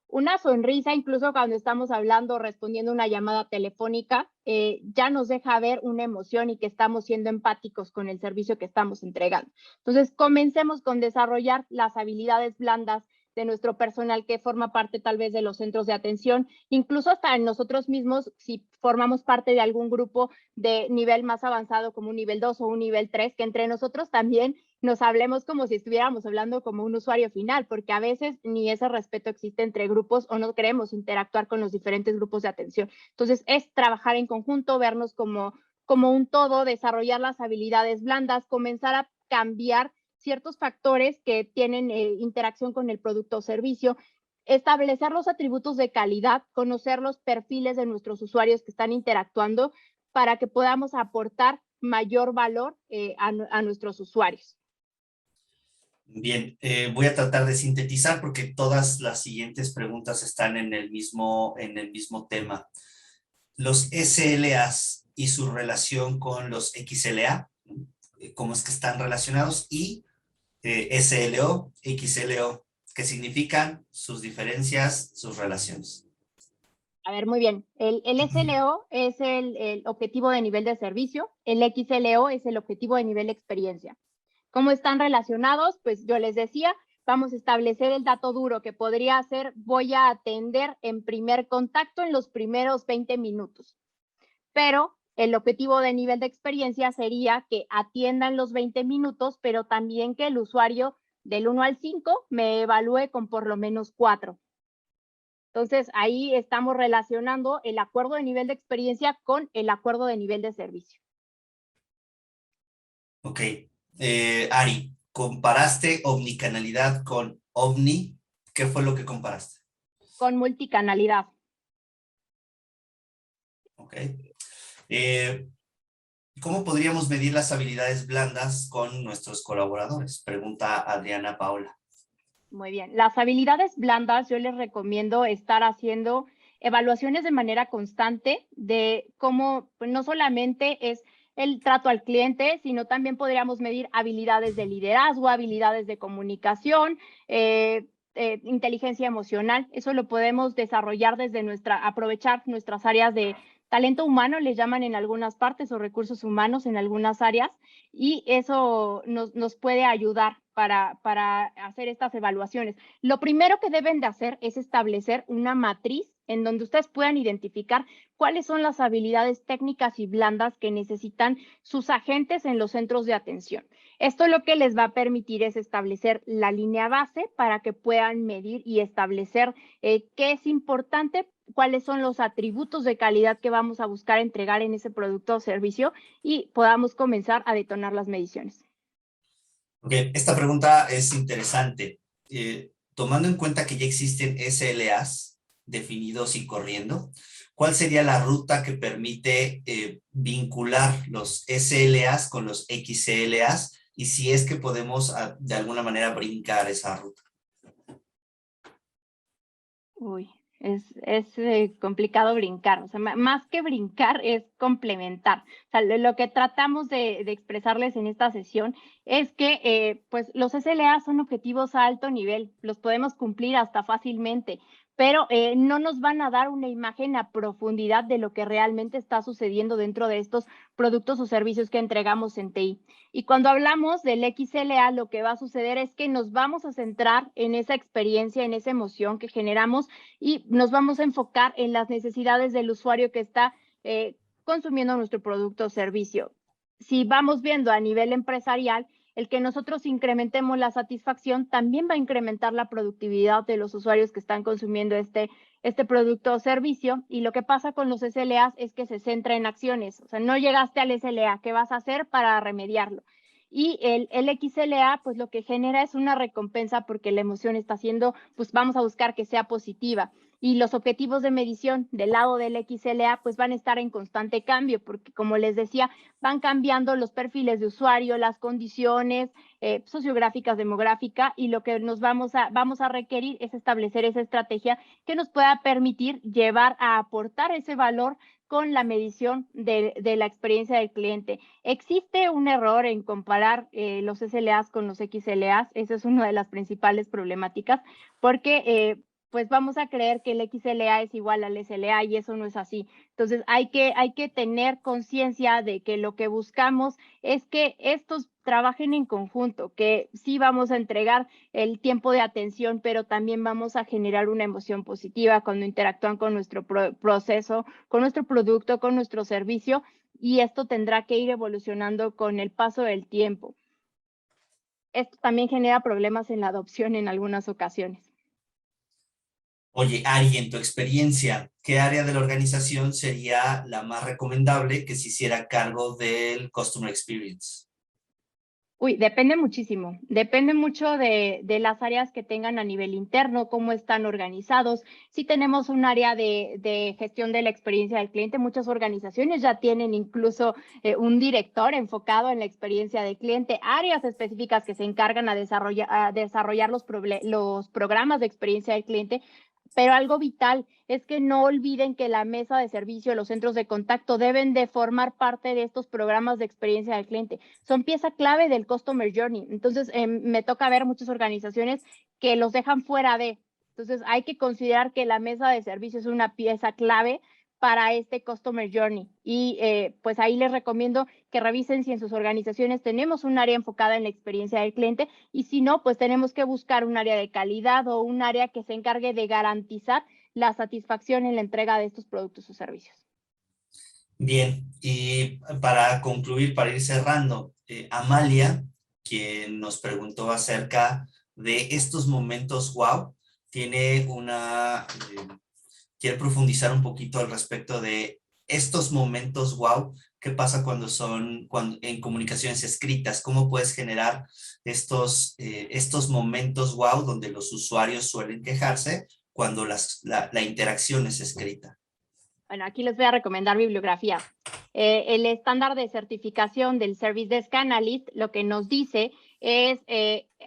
Una sonrisa, incluso cuando estamos hablando, respondiendo una llamada telefónica, ya nos deja ver una emoción y que estamos siendo empáticos con el servicio que estamos entregando. Entonces, comencemos con desarrollar las habilidades blandas de nuestro personal que forma parte tal vez de los centros de atención, incluso hasta en nosotros mismos, si formamos parte de algún grupo de nivel más avanzado como un nivel 2 o un nivel 3, que entre nosotros también nos hablemos como si estuviéramos hablando como un usuario final, porque a veces ni ese respeto existe entre grupos o no queremos interactuar con los diferentes grupos de atención. Entonces, es trabajar en conjunto, vernos como un todo, desarrollar las habilidades blandas, comenzar a cambiar ciertos factores que tienen interacción con el producto o servicio, establecer los atributos de calidad, conocer los perfiles de nuestros usuarios que están interactuando para que podamos aportar mayor valor a nuestros usuarios. Bien, voy a tratar de sintetizar porque todas las siguientes preguntas están en el mismo tema. Los SLAs y su relación con los XLA, cómo es que están relacionados, y SLO, XLO, que significan sus diferencias, sus relaciones. A ver, muy bien. El SLO es el objetivo de nivel de servicio, el XLO es el objetivo de nivel de experiencia. ¿Cómo están relacionados? Pues yo les decía, vamos a establecer el dato duro que podría ser, voy a atender en primer contacto en los primeros 20 minutos. Pero el objetivo de nivel de experiencia sería que atiendan los 20 minutos, pero también que el usuario del 1 al 5 me evalúe con por lo menos 4. Entonces, ahí estamos relacionando el acuerdo de nivel de experiencia con el acuerdo de nivel de servicio. Ok. Ari, comparaste omnicanalidad con omni. ¿Qué fue lo que comparaste? Con multicanalidad. Ok. ¿Cómo podríamos medir las habilidades blandas con nuestros colaboradores? Pregunta Adriana Paola. Muy bien. Las habilidades blandas, yo les recomiendo estar haciendo evaluaciones de manera constante de cómo, pues, no solamente es el trato al cliente, sino también podríamos medir habilidades de liderazgo, habilidades de comunicación, inteligencia emocional. Eso lo podemos desarrollar desde aprovechar nuestras áreas de talento humano, les llaman en algunas partes, o recursos humanos en algunas áreas, y eso nos puede ayudar para hacer estas evaluaciones. Lo primero que deben de hacer es establecer una matriz en donde ustedes puedan identificar cuáles son las habilidades técnicas y blandas que necesitan sus agentes en los centros de atención. Esto lo que les va a permitir es establecer la línea base para que puedan medir y establecer qué es importante, cuáles son los atributos de calidad que vamos a buscar entregar en ese producto o servicio y podamos comenzar a detonar las mediciones. Ok, esta pregunta es interesante. Tomando en cuenta que ya existen SLAs definidos y corriendo, ¿cuál sería la ruta que permite vincular los SLAs con los XLAs? Y si es que podemos de alguna manera brincar esa ruta. Uy, es complicado brincar, o sea, más que brincar es complementar. O sea, lo que tratamos de expresarles en esta sesión es que pues los SLA son objetivos a alto nivel, los podemos cumplir hasta fácilmente, pero no nos van a dar una imagen a profundidad de lo que realmente está sucediendo dentro de estos productos o servicios que entregamos en TI. Y cuando hablamos del XLA, lo que va a suceder es que nos vamos a centrar en esa experiencia, en esa emoción que generamos y nos vamos a enfocar en las necesidades del usuario que está consumiendo nuestro producto o servicio. Si vamos viendo a nivel empresarial, el que nosotros incrementemos la satisfacción también va a incrementar la productividad de los usuarios que están consumiendo este producto o servicio. Y lo que pasa con los SLAs es que se centra en acciones. O sea, no llegaste al SLA, ¿qué vas a hacer para remediarlo? Y el XLA, pues lo que genera es una recompensa porque la emoción está siendo, pues vamos a buscar que sea positiva. Y los objetivos de medición del lado del XLA, pues van a estar en constante cambio, porque como les decía, van cambiando los perfiles de usuario, las condiciones sociográficas, demográficas, y lo que nos vamos a requerir es establecer esa estrategia que nos pueda permitir llevar a aportar ese valor con la medición de la experiencia del cliente. Existe un error en comparar los SLAs con los XLAs. Esa es una de las principales problemáticas, porque pues vamos a creer que el XLA es igual al SLA y eso no es así. Entonces hay que tener conciencia de que lo que buscamos es que estos trabajen en conjunto, que sí vamos a entregar el tiempo de atención, pero también vamos a generar una emoción positiva cuando interactúan con nuestro proceso, con nuestro producto, con nuestro servicio, y esto tendrá que ir evolucionando con el paso del tiempo. Esto también genera problemas en la adopción en algunas ocasiones. Oye, Ari, en tu experiencia, ¿qué área de la organización sería la más recomendable que se hiciera cargo del Customer Experience? Uy, depende muchísimo. Depende mucho de las áreas que tengan a nivel interno, cómo están organizados. Si tenemos un área de gestión de la experiencia del cliente, muchas organizaciones ya tienen incluso un director enfocado en la experiencia del cliente, áreas específicas que se encargan a desarrollar los programas de experiencia del cliente. Pero algo vital es que no olviden que la mesa de servicio, los centros de contacto deben de formar parte de estos programas de experiencia del cliente. Son pieza clave del Customer Journey. Entonces, me toca ver muchas organizaciones que los dejan fuera de. Entonces, hay que considerar que la mesa de servicio es una pieza clave para este Customer Journey. Y pues ahí les recomiendo que revisen si en sus organizaciones tenemos un área enfocada en la experiencia del cliente, y si no, pues tenemos que buscar un área de calidad o un área que se encargue de garantizar la satisfacción en la entrega de estos productos o servicios. Bien, y para concluir, para ir cerrando, Amalia, quien nos preguntó acerca de estos momentos wow, tiene quiere profundizar un poquito al respecto de estos momentos wow. ¿Qué pasa cuando en comunicaciones escritas? ¿Cómo puedes generar estos momentos wow donde los usuarios suelen quejarse cuando la interacción es escrita? Bueno, aquí les voy a recomendar bibliografía. El estándar de certificación del Service Desk Analyst lo que nos dice es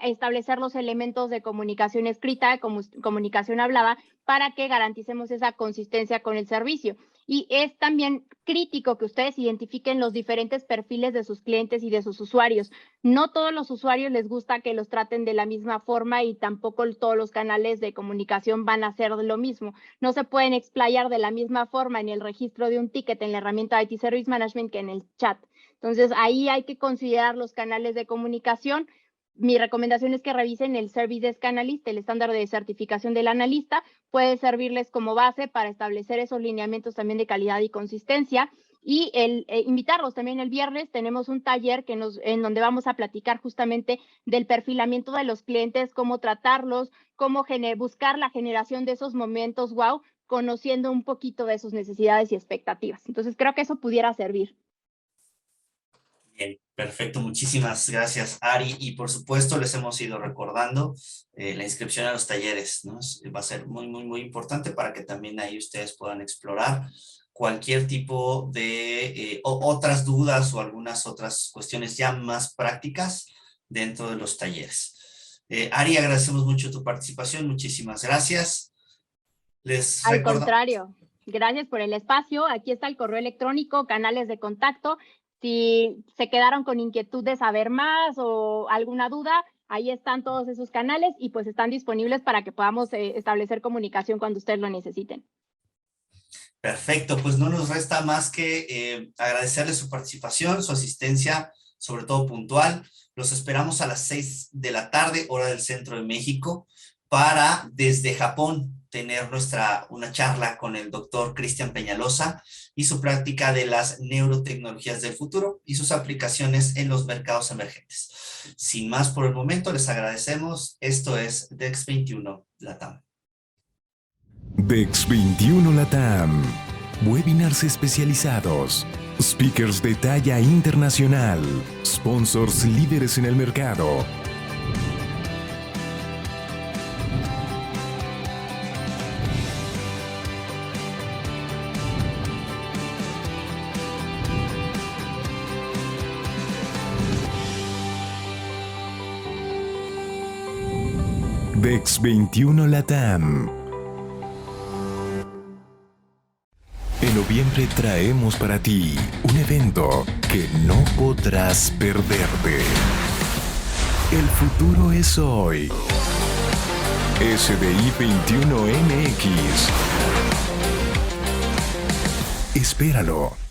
establecer los elementos de comunicación escrita, comunicación hablada, para que garanticemos esa consistencia con el servicio. Y es también crítico que ustedes identifiquen los diferentes perfiles de sus clientes y de sus usuarios. No todos los usuarios les gusta que los traten de la misma forma, y tampoco todos los canales de comunicación van a hacer lo mismo. No se pueden explayar de la misma forma en el registro de un ticket en la herramienta IT Service Management que en el chat. Entonces, ahí hay que considerar los canales de comunicación. Mi recomendación es que revisen el Service Desk Analyst, el estándar de certificación del analista. Puede servirles como base para establecer esos lineamientos también de calidad y consistencia. Y invitarlos también el viernes. Tenemos un taller en donde vamos a platicar justamente del perfilamiento de los clientes, cómo tratarlos, cómo buscar la generación de esos momentos wow, conociendo un poquito de sus necesidades y expectativas. Entonces, creo que eso pudiera servir. Bien, perfecto. Muchísimas gracias, Ari. Y por supuesto, les hemos ido recordando la inscripción a los talleres, ¿no? Va a ser muy, muy, muy importante para que también ahí ustedes puedan explorar cualquier tipo de otras dudas o algunas otras cuestiones ya más prácticas dentro de los talleres. Ari, agradecemos mucho tu participación. Muchísimas gracias. Al contrario, gracias por el espacio. Aquí está el correo electrónico, canales de contacto. Si se quedaron con inquietud de saber más o alguna duda, ahí están todos esos canales y pues están disponibles para que podamos establecer comunicación cuando ustedes lo necesiten. Perfecto, pues no nos resta más que agradecerles su participación, su asistencia, sobre todo puntual. Los esperamos a las 6 de la tarde, hora del centro de México, para Desde Japón. tener una charla con el doctor Cristian Peñalosa y su práctica de las neurotecnologías del futuro y sus aplicaciones en los mercados emergentes. Sin más por el momento, les agradecemos. Esto es DEX 21 LATAM. DEX 21 LATAM. Webinars especializados. Speakers de talla internacional. Sponsors líderes en el mercado. DEX 21 LATAM. En noviembre traemos para ti un evento que no podrás perderte. El futuro es hoy. SDI 21 MX. Espéralo.